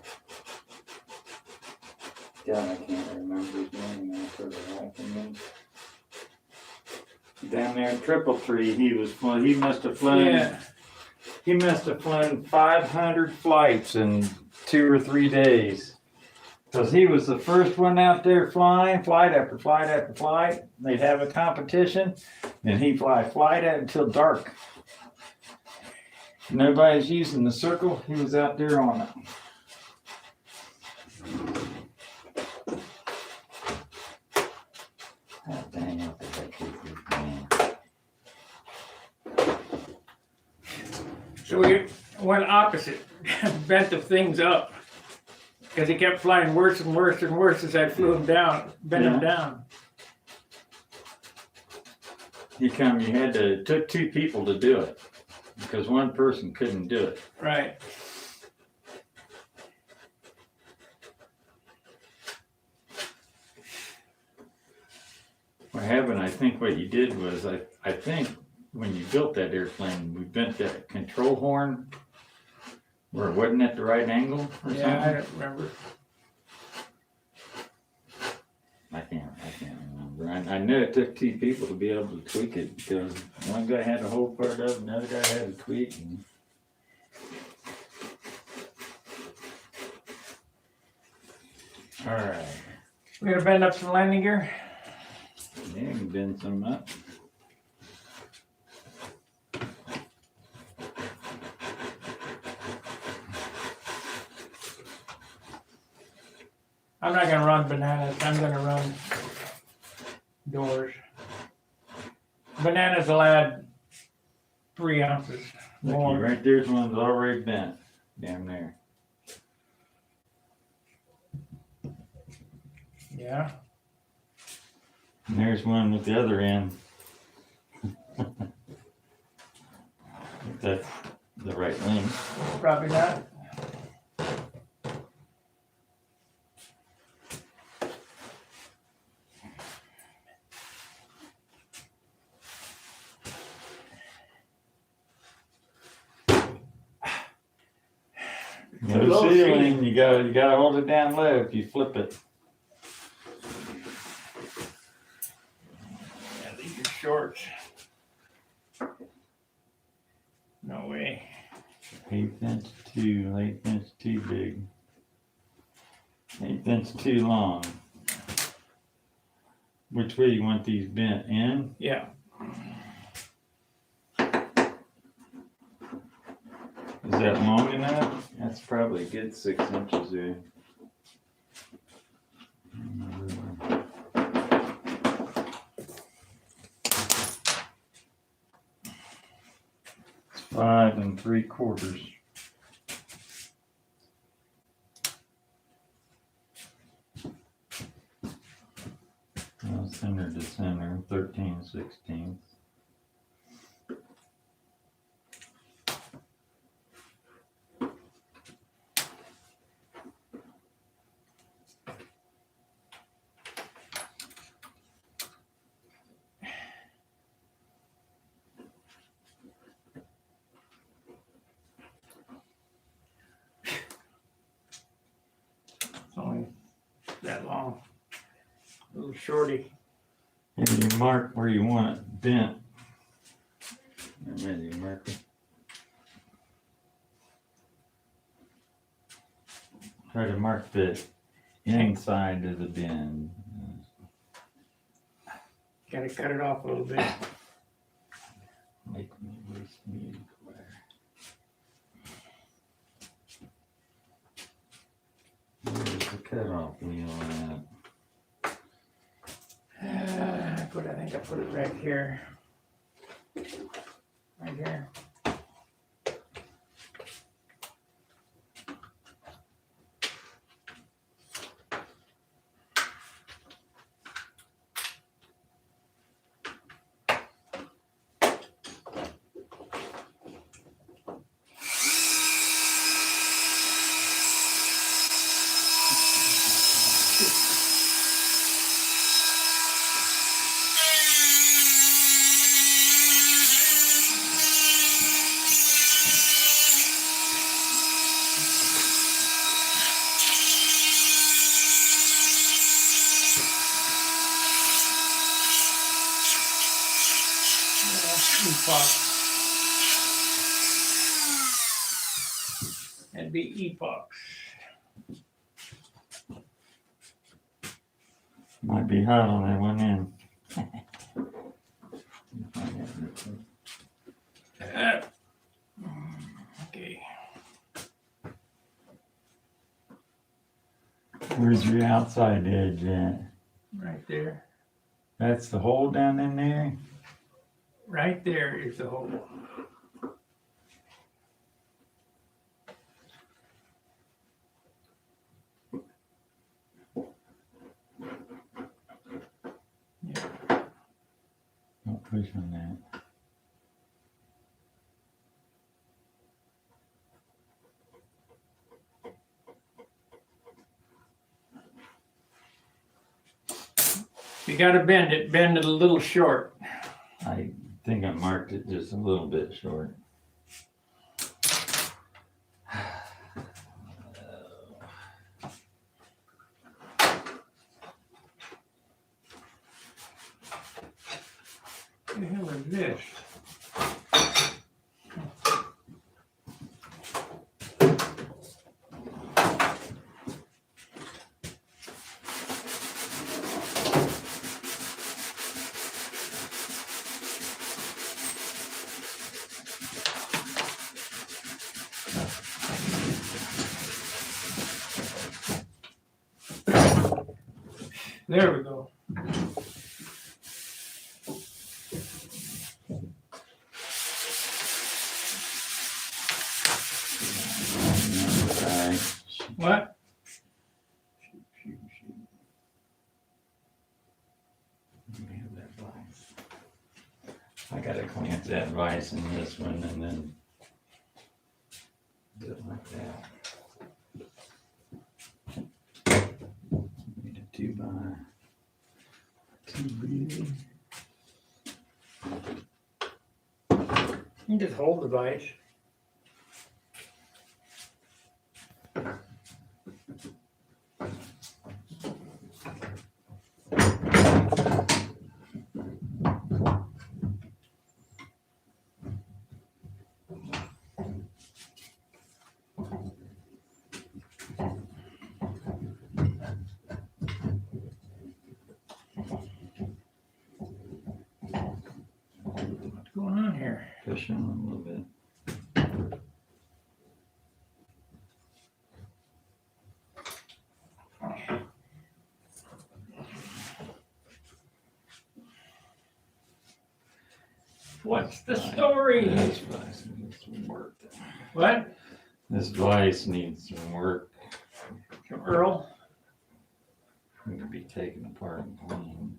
Speaker 3: God, I can't remember his name now for the life of me. Down there at Triple Tree, he must have flown.
Speaker 1: Yeah.
Speaker 3: He must have flown 500 flights in 2 or 3 days. Because he was the first one out there flying, flight after flight after flight. They'd have a competition, and he'd fly flight until dark. Nobody's using the circle. He was out there on it. Oh, dang, I think I kicked this man.
Speaker 1: So we went opposite, bent the things up. Because he kept flying worse and worse and worse as I flew him down, bent him down.
Speaker 3: you had to, it took two people to do it because one person couldn't do it.
Speaker 1: Right.
Speaker 3: What happened, I think what you did was, I think when you built that airplane, we bent that control horn where it wasn't at the right angle or
Speaker 1: Yeah, I
Speaker 3: something.
Speaker 1: don't remember.
Speaker 3: I can't remember. I know it took two people to be able to tweak it because one guy had to hold part of it, and the other guy had to tweak. And all right.
Speaker 1: We gonna bend up some landing gear?
Speaker 3: Yeah, you can bend some up.
Speaker 1: I'm not gonna run bananas. I'm gonna run doors. Bananas will add 3 ounces
Speaker 3: Looky,
Speaker 1: more.
Speaker 3: right there's one's already bent down there.
Speaker 1: Yeah.
Speaker 3: And there's one at the other end. If that's the right length.
Speaker 1: Probably not.
Speaker 3: No
Speaker 1: low
Speaker 3: ceiling, you gotta hold it down low if you flip it.
Speaker 1: Yeah, these are shorts. No way.
Speaker 3: 1/8 inch too big. 1/8 inch too long. Which way you want these bent? In?
Speaker 1: Yeah.
Speaker 3: Is that long enough? That's probably a good 6 inches there. It's 5 3/4. Center to center, 13/16.
Speaker 1: It's only that long. Little shorty.
Speaker 3: And you mark where you want it bent. Maybe mark it. Try to mark the inside of the bend.
Speaker 1: Gotta cut it off a little bit.
Speaker 3: Make me waste me. Where's the cutoff wheel at?
Speaker 1: I think I put it right here. Right here. Epoch. That'd be epochs.
Speaker 3: Might be hot on that one end.
Speaker 1: Okay.
Speaker 3: Where's your outside edge at?
Speaker 1: Right there.
Speaker 3: That's the hole down in there?
Speaker 1: Right there is the hole.
Speaker 2: Push on that.
Speaker 1: If you gotta bend it a little short.
Speaker 3: I think I marked it just a little bit short.
Speaker 1: What the hell is this? There we go.
Speaker 3: Alright.
Speaker 1: What?
Speaker 3: I gotta clamp that vise in this one and then do it like that. Need a 2x2B.
Speaker 1: You just hold the vise. What's going on here?
Speaker 3: Push on a little bit.
Speaker 1: What's the story?
Speaker 3: This vise needs some work.
Speaker 1: What?
Speaker 3: This vise needs some work.
Speaker 1: Some Earl?
Speaker 3: I'm gonna be taken apart and cleaned.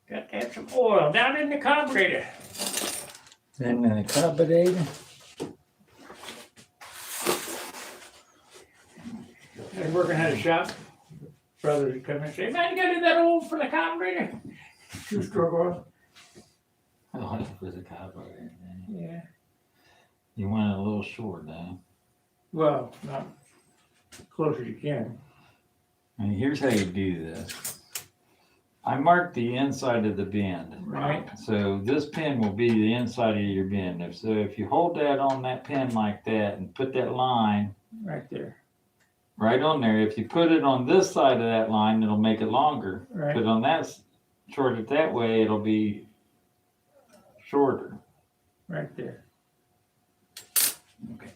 Speaker 1: Got to have some oil down in the carburetor.
Speaker 3: Then the carburetor.
Speaker 1: I was working at a shop. Brothers would come and say, man, you got to do that oil for the carburetor? 2-stroke oil.
Speaker 3: Oh, for the carburetor.
Speaker 1: Yeah.
Speaker 3: You want it a little short, huh?
Speaker 1: Well, not close as you can.
Speaker 3: And here's how you do this. I marked the inside of the bend.
Speaker 1: Right.
Speaker 3: So this pin will be the inside of your bend. If you hold that on that pin like that and put that line
Speaker 1: Right there.
Speaker 3: right on there, if you put it on this side of that line, it'll make it longer.
Speaker 1: Right.
Speaker 3: Put it on that, short it that way, it'll be shorter.
Speaker 1: Right there.
Speaker 3: Okay.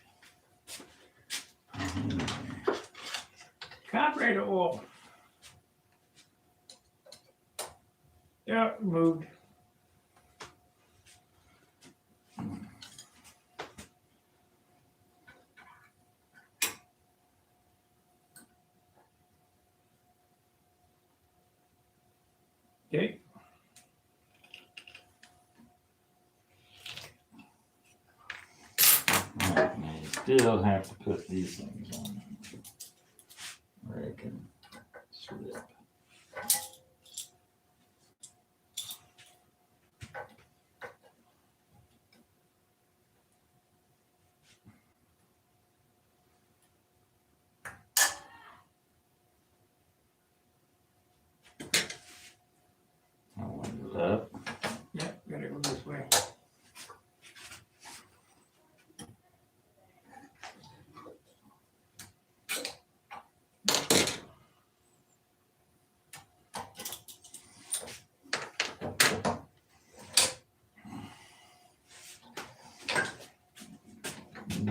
Speaker 1: Carburetor oil. Yeah, moved. Okay.
Speaker 3: Alright, now you still have to put these things on where it can slip. I want it up.
Speaker 1: Yeah, gotta go this way.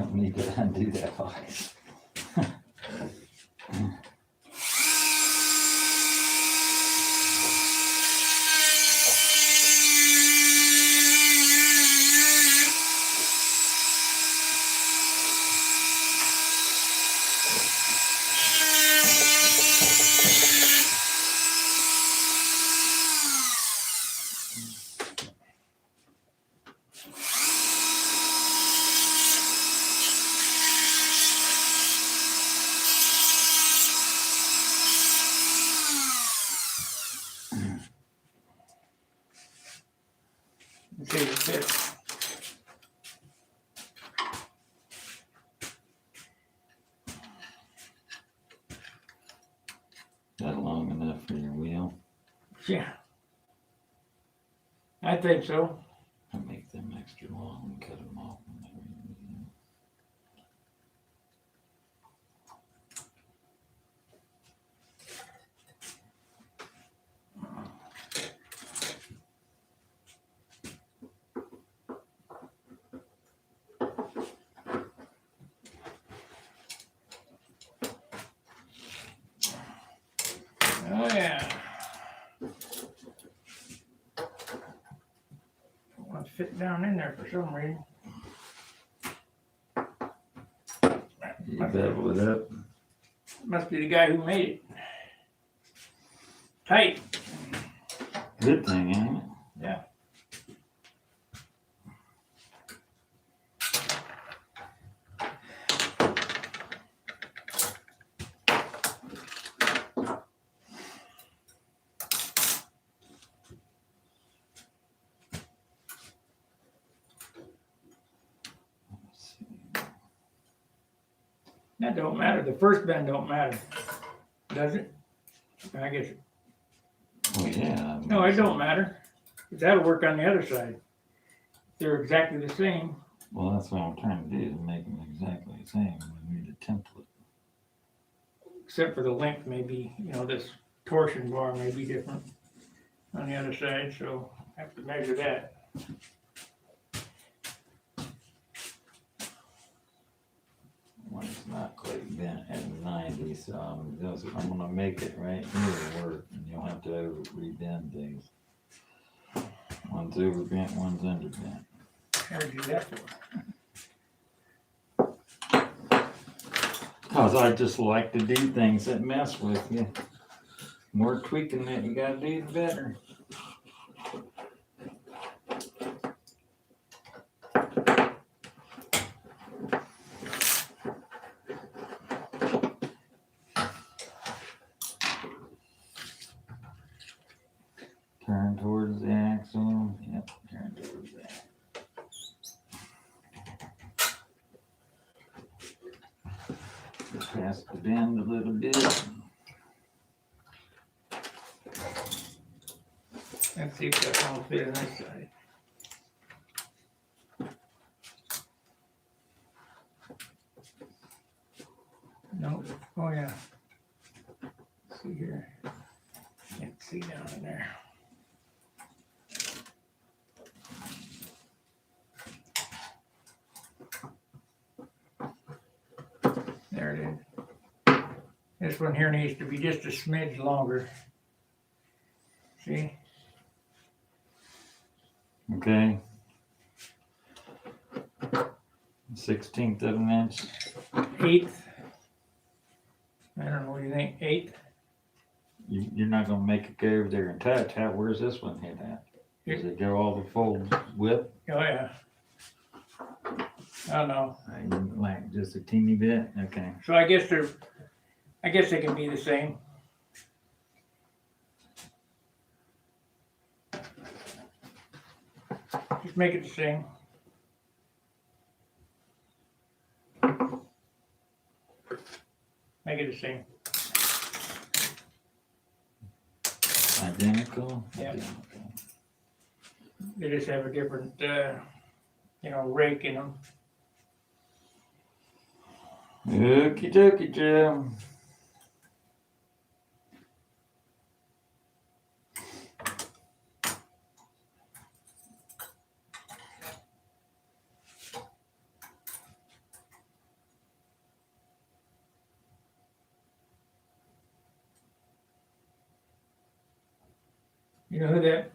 Speaker 2: don't need to undo that box.
Speaker 1: Let's see if it fits.
Speaker 2: That long enough for your wheel?
Speaker 1: Yeah. I think so.
Speaker 2: I make them extra long and cut them off.
Speaker 1: Oh yeah. Don't want to fit down in there for some reason.
Speaker 2: You bevel it up.
Speaker 1: Must be the guy who made it. Tight.
Speaker 2: Good thing, ain't it?
Speaker 1: Yeah. That don't matter. The first bend don't matter. Does it? I guess.
Speaker 2: Oh, yeah.
Speaker 1: No, it don't matter. That'll work on the other side. They're exactly the same.
Speaker 2: Well, that's what I'm trying to do, is make them exactly the same. We need a template.
Speaker 1: Except for the length, maybe, this torsion bar may be different on the other side, so I have to measure that.
Speaker 2: One's not quite bent at 90, so I'm gonna make it right here work, and you'll have to re-bend things. One's overbent, one's underbent.
Speaker 1: How do you do that for?
Speaker 2: Cause I just like to do things that mess with you. More tweaking that you gotta do, the better. Turn towards the axle. Yep, turn towards that. Just has to bend a little bit.
Speaker 1: Let's see if that won't fit on this side. Nope. Oh yeah. Let's see here. Can't see down in there. There it is. This one here needs to be just a smidge longer. See?
Speaker 2: Okay. 1/16 of an inch.
Speaker 1: 1/8. I don't know, what do you think? 1/8?
Speaker 2: You're not gonna make it go over there and touch. Where's this one hit at? Does it go all the full width?
Speaker 1: Oh yeah. I don't know.
Speaker 2: Like just a teeny bit? Okay.
Speaker 1: So I guess they can be the same. Just make it the same. Make it the same.
Speaker 2: Identical?
Speaker 1: Yeah.
Speaker 2: Identical.
Speaker 1: They just have a different, rake in them.
Speaker 2: Okie dokie, Jim.
Speaker 1: You know who that,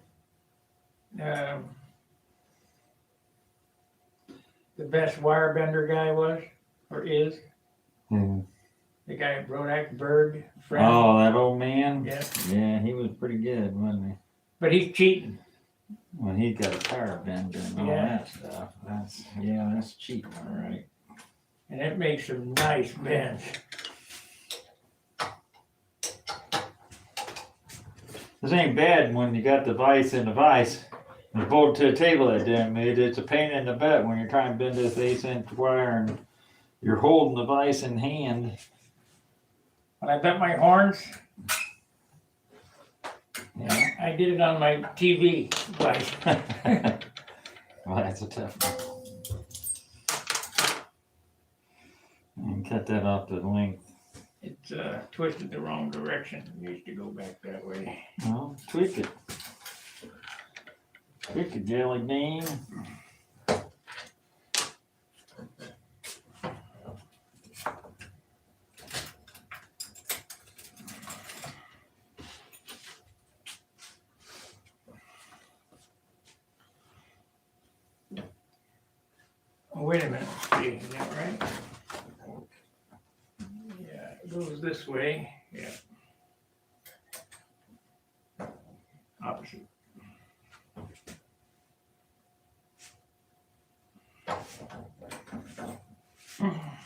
Speaker 1: the best wire bender guy was, or is?
Speaker 3: Hmm.
Speaker 1: The guy at Brodakberg, friend.
Speaker 3: Oh, that old man?
Speaker 1: Yeah.
Speaker 3: Yeah, he was pretty good, wasn't he?
Speaker 1: But he's cheating.
Speaker 3: When he got a tire bender and all
Speaker 1: Yeah.
Speaker 3: that stuff. That's cheap, all right.
Speaker 1: And it makes some nice bends.
Speaker 3: This ain't bad when you got the vise in the vise. You bolt to a table that damn made. It's a pain in the butt when you're trying to bend this 8" wire and you're holding the vise in hand.
Speaker 1: When I bent my horns,
Speaker 3: Yeah.
Speaker 1: I did it on my TV. Like,
Speaker 3: Well, that's a tough one. And cut that off to the length.
Speaker 1: it's twisted the wrong direction. It needs to go back that way.
Speaker 3: Well, tweak it. Tweak it, jelly bean.
Speaker 1: Oh, wait a minute. See, is that right? Yeah, it goes this way. Yeah. Opposite.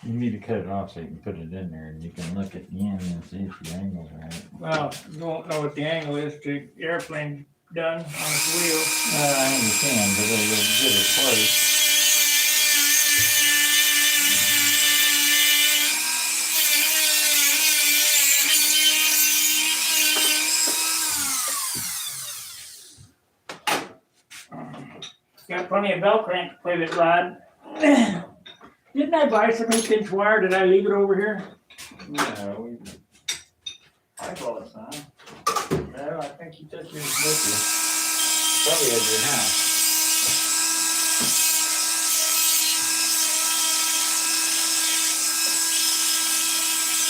Speaker 3: You need to cut it off so you can put it in there and you can look at the end and see if the angle's right.
Speaker 1: Well, you won't know what the angle is till the airplane's done on its wheel.
Speaker 3: I understand, but it'll get it close.
Speaker 1: Got plenty of bell crank to play with rod. Didn't I buy some 8" wire? Did I leave it over here?
Speaker 3: No, I bought it, son.
Speaker 1: No, I think you took yours with
Speaker 3: Probably at your house.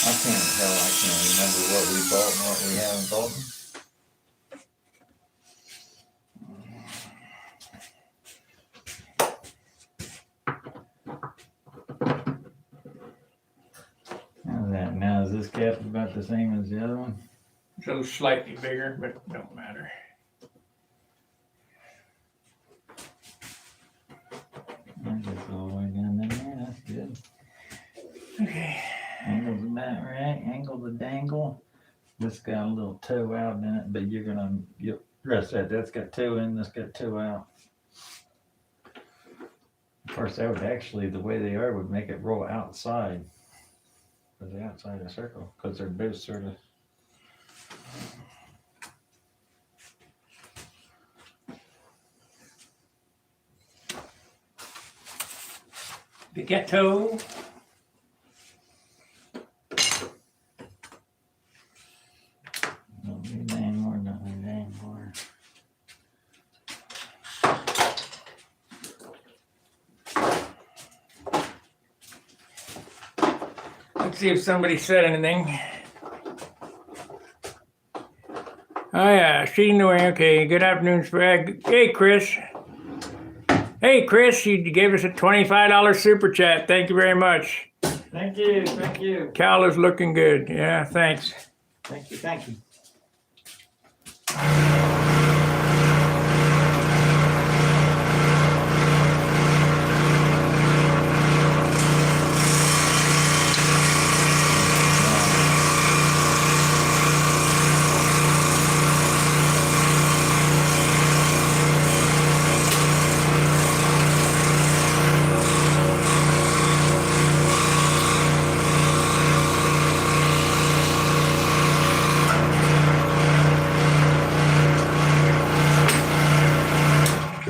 Speaker 3: I can't remember what we bought and what we haven't bought. How's that? Now, is this cap about the same as the other one?
Speaker 1: So slightly bigger, but don't matter.
Speaker 3: That gets all the way down in there. That's good.
Speaker 1: Okay.
Speaker 3: Angle's about right. Angle the dangle. This got a little toe out in it, but you'll rest that. That's got toe in, this got toe out. Of course, that would actually, the way they are, would make it roll outside. For the outside of the circle, because they're both sort of.
Speaker 1: The ghetto.
Speaker 3: Don't need any more, don't need any more.
Speaker 1: Let's see if somebody said anything. Oh yeah, she's away. Okay, good afternoon, Sprague. Hey, Chris. Hey, Chris, you gave us a $25 super chat. Thank you very much.
Speaker 3: Thank you, thank you.
Speaker 1: Cal is looking good. Yeah, thanks.
Speaker 3: Thank you, thank you.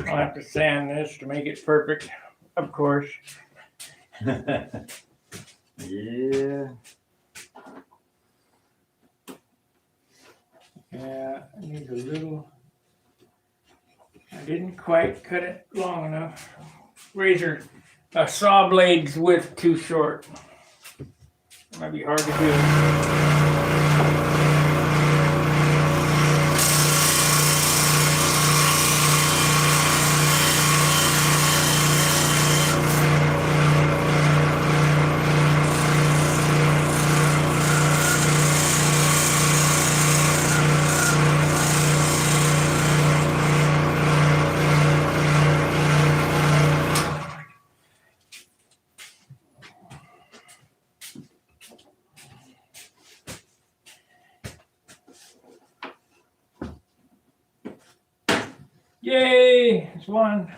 Speaker 1: I'll have to sand this to make it perfect, of course.
Speaker 3: Yeah.
Speaker 1: Yeah, I need a little. I didn't quite cut it long enough. Razor, saw blade's width too short. It might be hard to do. Yay! It's one.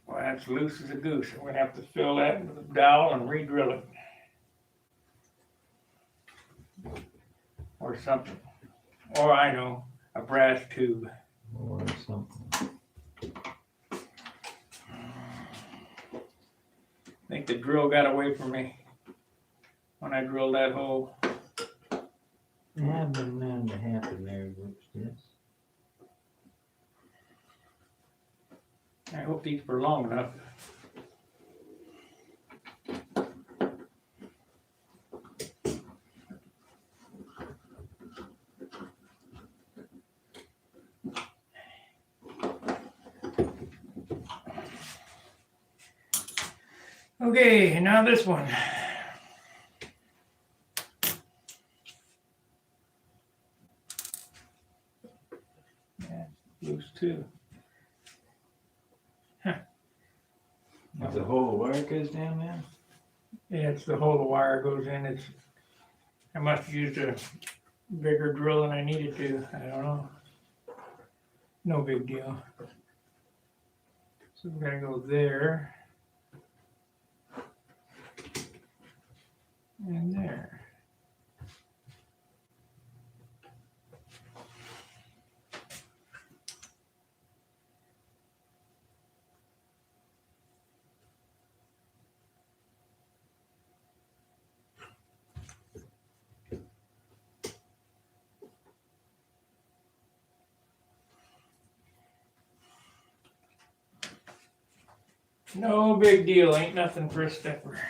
Speaker 1: Well, that's loose as a goose. I'm gonna have to fill that with a dowel and re-drill it. Or something. Or I know, a brass tube.
Speaker 2: Or something.
Speaker 1: I think the drill got away from me when I drilled that hole.
Speaker 2: Yeah, been known to happen there, Brooks, yes.
Speaker 1: I hope these were long enough. Okay, now this one. Yeah, loose too.
Speaker 3: If the whole wire goes down there?
Speaker 1: Yeah, it's the hole the wire goes in. I must have used a bigger drill than I needed to. I don't know. No big deal. So we're gonna go there. And there. No big deal, ain't nothing for a stepper.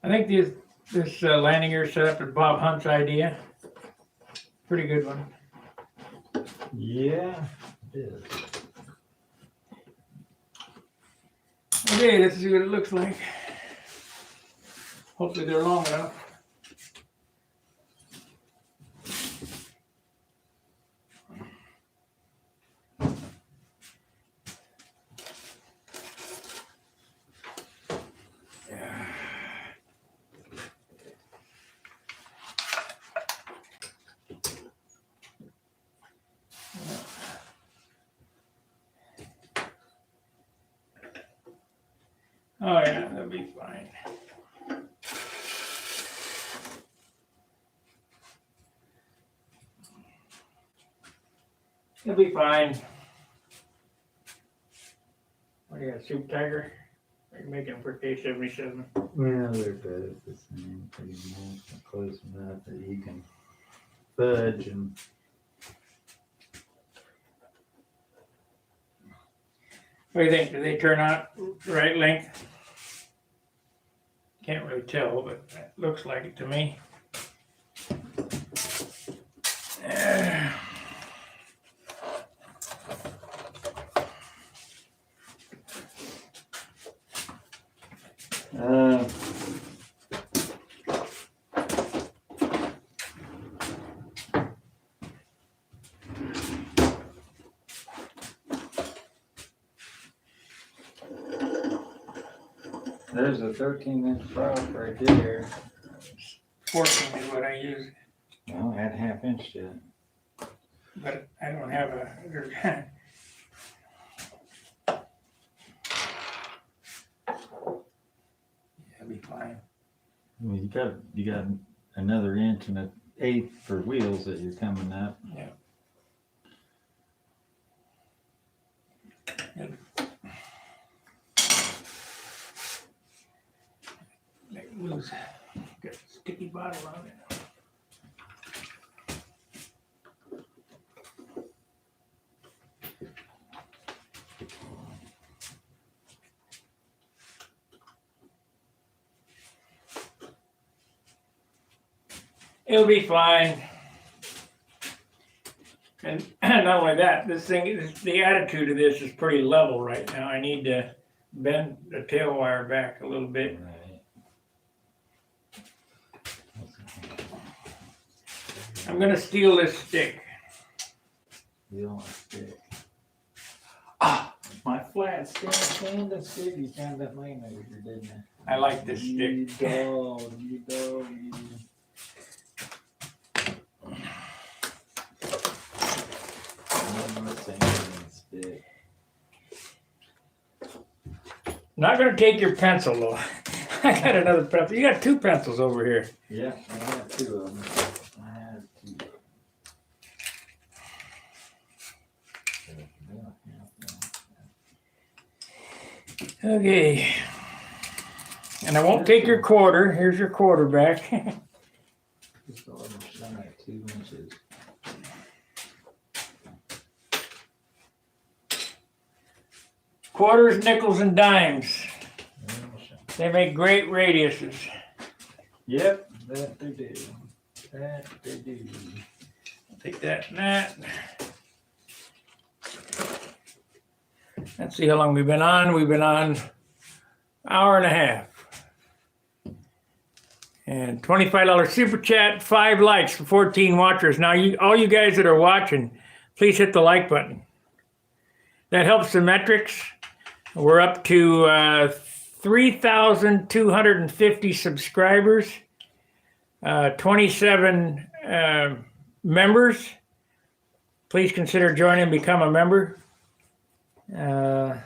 Speaker 1: I think this landing gear setup is Bob Hunt's idea. Pretty good one.
Speaker 3: Yeah, it is.
Speaker 1: Okay, let's see what it looks like. Hopefully they're long enough. Oh yeah, that'll be fine. It'll be fine. What do you got, Soup Tiger? Are you making for K77?
Speaker 2: Well, they're both the same, pretty much, close enough that you can fudge and.
Speaker 1: What do you think? Do they turn out the right length? Can't really tell, but it looks like it to me.
Speaker 3: There's a 13-inch prop right there.
Speaker 1: 14 is what I use,
Speaker 3: Well, add half-inch to it.
Speaker 1: but I don't have a. That'll be fine.
Speaker 3: Well, you got another inch and an eighth for wheels that you're coming up.
Speaker 1: Yeah. That loose. Got a sticky bottle on it. It'll be fine. And not only that, the attitude of this is pretty level right now. I need to bend the tail wire back a little bit.
Speaker 3: Right.
Speaker 1: I'm gonna steal this stick.
Speaker 3: You don't want to stick. Ah, my flat stand stick. You found that lane over here, didn't you?
Speaker 1: I like this
Speaker 3: You
Speaker 1: stick.
Speaker 3: dog, you dog. Stick.
Speaker 1: Not gonna take your pencil though. I got another pencil. You got two pencils over here.
Speaker 3: Yeah, I have two of them. I have two.
Speaker 1: Okay. And I won't take your quarter. Here's your quarter back.
Speaker 3: Just almost done at 2 inches.
Speaker 1: Quarters, nickels, and dimes. They make great radiuses.
Speaker 3: Yep, that they do. That they do.
Speaker 1: I'll take that and that. Let's see how long we've been on. We've been on hour and a half. And $25 super chat, 5 likes for 14 watchers. Now, all you guys that are watching, please hit the like button. That helps the metrics. We're up to 3,250 subscribers, 27 members. Please consider joining and become a member. I'm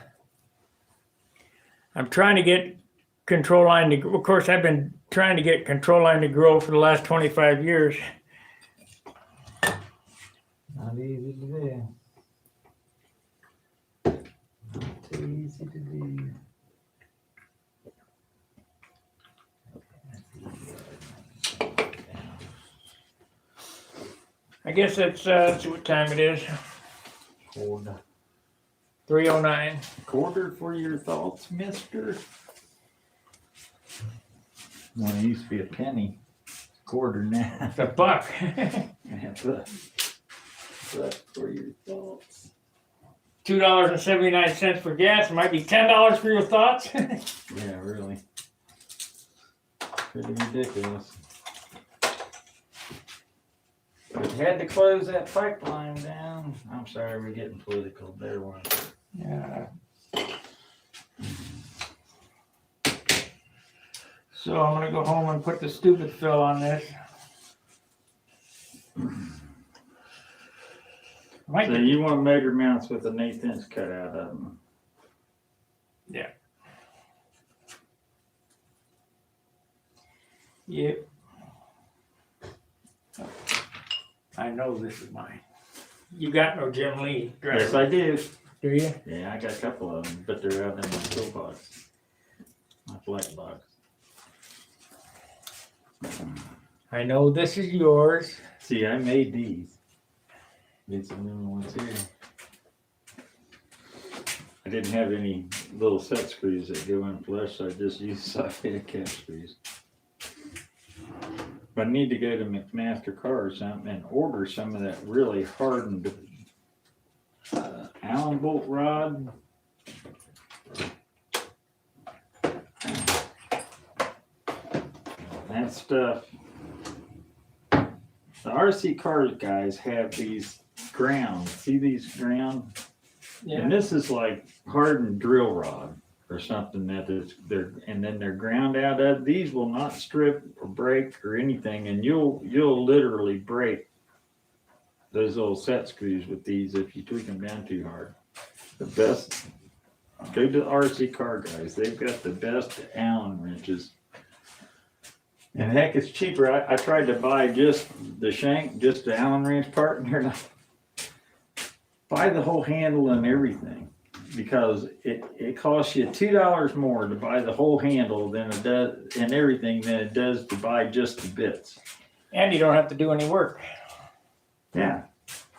Speaker 1: trying to get control line to, of course, I've been trying to get control line to grow for the last 25 years.
Speaker 3: Not easy to do. Not too easy to do.
Speaker 1: I guess that's, let's see what time it is.
Speaker 3: Quarter.
Speaker 1: 3:09.
Speaker 3: Quarter for your thoughts, mister? Well, it used to be a penny. Quarter now.
Speaker 1: It's a buck.
Speaker 3: That's but for your thoughts.
Speaker 1: $2.79 for gas. It might be $10 for your thoughts.
Speaker 3: Yeah, really. Pretty ridiculous. But had to close that pipeline down. I'm sorry, we're getting political there, one.
Speaker 1: Yeah. So I'm gonna go home and put the stupid fill on this. Might
Speaker 3: So
Speaker 1: be-
Speaker 3: you want motor mounts with an 1/8 inch cut out of them?
Speaker 1: Yeah. Yep. I know this is mine. You got no Jim Lee dress,
Speaker 3: Yes, I do.
Speaker 1: do you?
Speaker 3: Yeah, I got a couple of them, but they're out in my toolbox. My flight box.
Speaker 1: I know this is yours.
Speaker 3: See, I made these. Made some new ones here. I didn't have any little set screws that go in flush, so I just used socket cap screws. But I need to go to McMaster Car or something and order some of that really hardened Allen bolt rod. That stuff. The RC car guys have these ground. See these ground? And this is like hardened drill rod. or something and then they're ground out of. These will not strip or break or anything, and you'll literally break those little set screws with these if you tweak them down too hard. The best, go to RC Car Guys. They've got the best Allen wrenches. And heck, it's cheaper. I tried to buy just the shank, just the Allen wrench part, and they're not. Buy the whole handle and everything, because it costs you $2 more to buy the whole handle than it does and everything than it does to buy just the bits.
Speaker 1: And you don't have to do any work.
Speaker 3: Yeah.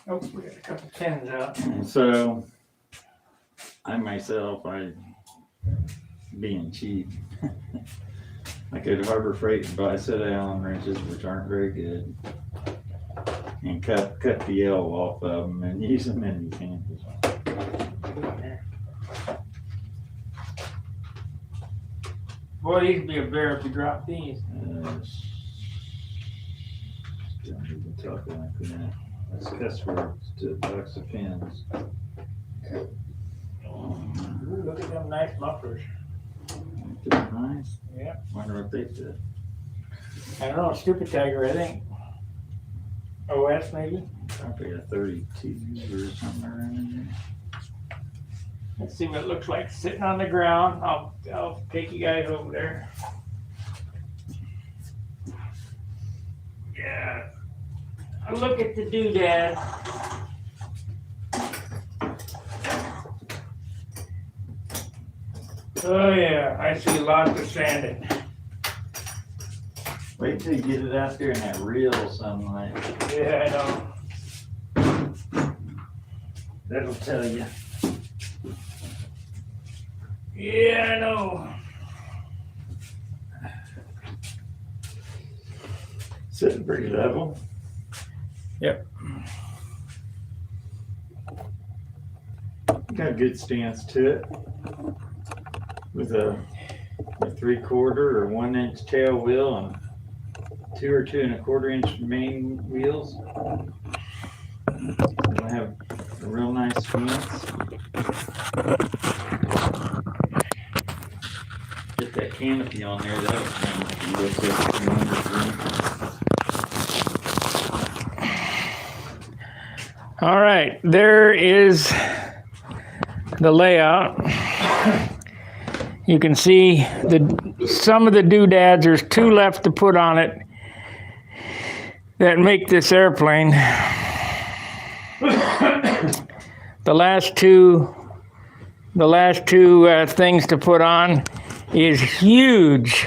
Speaker 1: Oh, we got a couple pins out.
Speaker 3: And so I myself, being cheap, I go to Harbor Freight and buy a set of Allen wrenches, which aren't very good, and cut the L off of them and use them in these handles.
Speaker 1: Boy, these would be a bear if you drop these.
Speaker 3: Don't even talk like that. That's cuss words to box of pins.
Speaker 1: Ooh, look at them nice mufflers.
Speaker 3: They're nice.
Speaker 1: Yeah.
Speaker 3: Wonder what they fit.
Speaker 1: I don't know, stupid tiger, I think. OS maybe?
Speaker 3: Probably a 32 or something around in there.
Speaker 1: Let's see what it looks like sitting on the ground. I'll take you guys over there. Yeah. Look at the doodad. Oh yeah, I see lots of sanding.
Speaker 3: Wait till you get it out there in that real sunlight.
Speaker 1: Yeah, I know.
Speaker 3: That'll tell you.
Speaker 1: Yeah, I know.
Speaker 3: Sitting pretty level.
Speaker 1: Yep.
Speaker 3: Got a good stance to it. With a 3/4 or 1 inch tail wheel and 2 or 2 1/4 inch main wheels. It'll have a real nice stance. Get that canopy on there. That'll look good.
Speaker 1: All right, there is the layout. You can see some of the doodads. There's 2 left to put on it that make this airplane. The last two things to put on is huge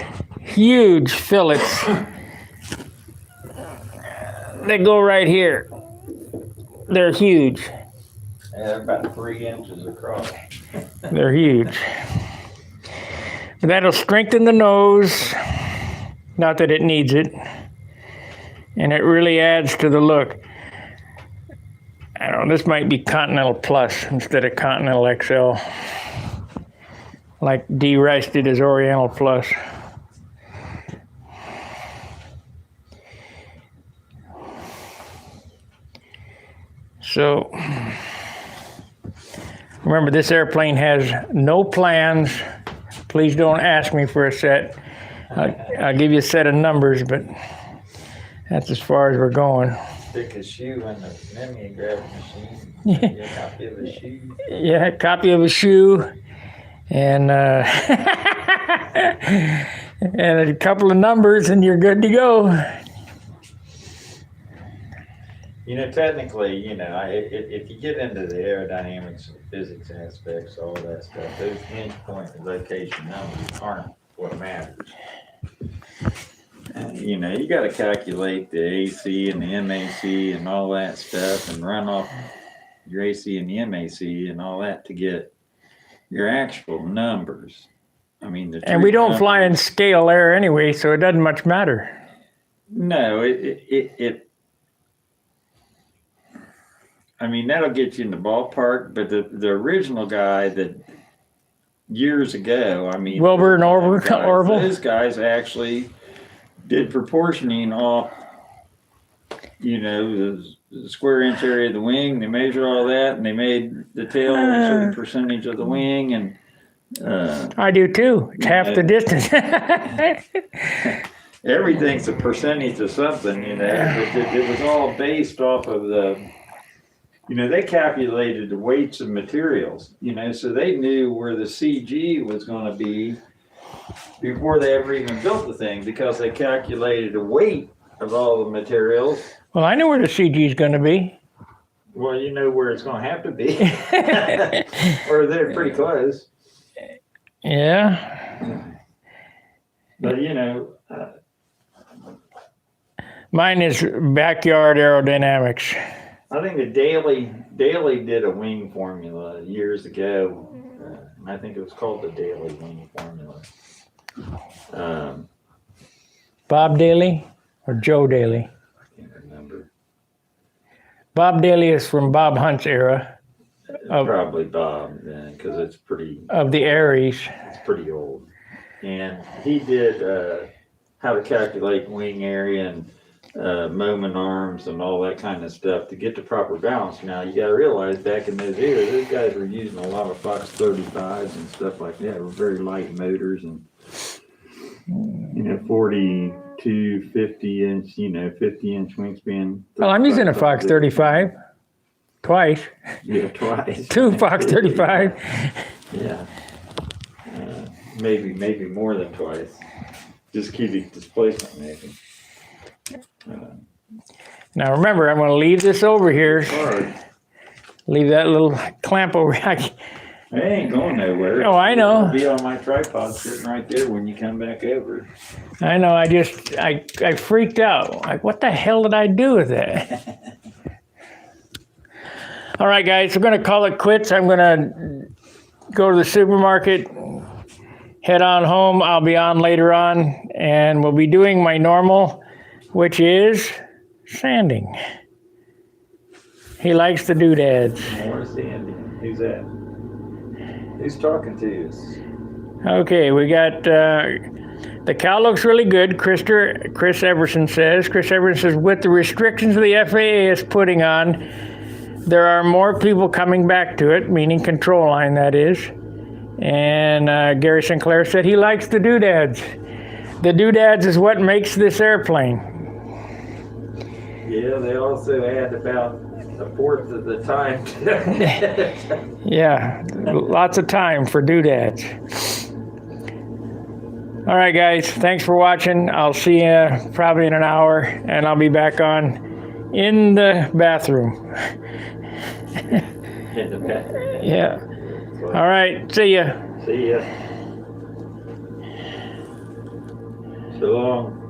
Speaker 1: fillets that go right here. They're huge.
Speaker 3: Yeah, they're about 3 inches across.
Speaker 1: They're huge. That'll strengthen the nose. Not that it needs it. And it really adds to the look. I don't know, this might be Continental Plus instead of Continental XL. Like D. Rice did his Oriental Plus. So, remember, this airplane has no plans. Please don't ask me for a set. I'll give you a set of numbers, but that's as far as we're going.
Speaker 3: Stick a shoe in the mimeograph machine. Get a copy of a shoe.
Speaker 1: Yeah, a copy of a shoe and and a couple of numbers, and you're good to go.
Speaker 3: You know, technically, if you get into the aerodynamics, physics aspects, all that stuff, those hinge point and location numbers aren't what matters. You got to calculate the AC and the MAC and all that stuff and run off your AC and the MAC and all that to get your actual numbers. I mean,
Speaker 1: and we don't fly in scale air anyway, so it doesn't much matter.
Speaker 3: No, I mean, that'll get you in the ballpark, but the original guy that years ago, I mean,
Speaker 1: Wilbur and Orville,
Speaker 3: those guys actually did proportioning off, the square inch area of the wing. They measured all that, and they made the tail a certain percentage of the wing, and
Speaker 1: I do too. It's half the distance.
Speaker 3: Everything's a percentage of something, you know. It was all based off of they calculated the weights of materials, so they knew where the CG was going to be before they ever even built the thing, because they calculated the weight of all the materials.
Speaker 1: Well, I know where the CG is going to be.
Speaker 3: Well, you know where it's going to have to be. Or they're pretty close.
Speaker 1: Yeah.
Speaker 3: But,
Speaker 1: Mine is backyard aerodynamics.
Speaker 3: I think the Daily did a wing formula years ago. And I think it was called the Daily Wing Formula.
Speaker 1: Bob Daly or Joe Daly?
Speaker 3: I can't remember.
Speaker 1: Bob Daly is from Bob Hunt's era.
Speaker 3: Probably Bob, because it's
Speaker 1: of the Aries.
Speaker 3: It's pretty old. And he did how to calculate wing area and moment arms and all that kind of stuff to get the proper balance. Now, you got to realize back in those eras, those guys were using a lot of Fox 35s and stuff like that. They were very light motors and, 42, 50 inch, 50-inch wingspan.
Speaker 1: Well, I'm using a Fox 35 twice.
Speaker 3: Yeah, twice.
Speaker 1: 2 Fox 35.
Speaker 3: Yeah. Maybe more than twice. Just cubic displacement, maybe.
Speaker 1: Now remember, I'm going to leave this over here.
Speaker 3: Hard.
Speaker 1: Leave that little clamp over here.
Speaker 3: It ain't going nowhere.
Speaker 1: Oh, I know.
Speaker 3: It'll be on my tripod sitting right there when you come back over.
Speaker 1: I know. I freaked out. Like, what the hell did I do with that? All right, guys, we're going to call it quits. I'm going to go to the supermarket, head on home. I'll be on later on, and we'll be doing my normal, which is sanding. He likes the doodads.
Speaker 3: More sanding. Who's that? Who's talking to you?
Speaker 1: Okay, we got, the cow looks really good, Chris Everson says. Chris Everson says, with the restrictions the FAA is putting on, there are more people coming back to it, meaning control line, that is. And Gary Sinclair said he likes the doodads. The doodads is what makes this airplane.
Speaker 3: Yeah, they also add about a fourth of the time.
Speaker 1: Yeah, lots of time for doodads. All right, guys, thanks for watching. I'll see you probably in an hour, and I'll be back on in the bathroom.
Speaker 3: In the back.
Speaker 1: Yeah. All right, see ya.
Speaker 3: See ya. So long.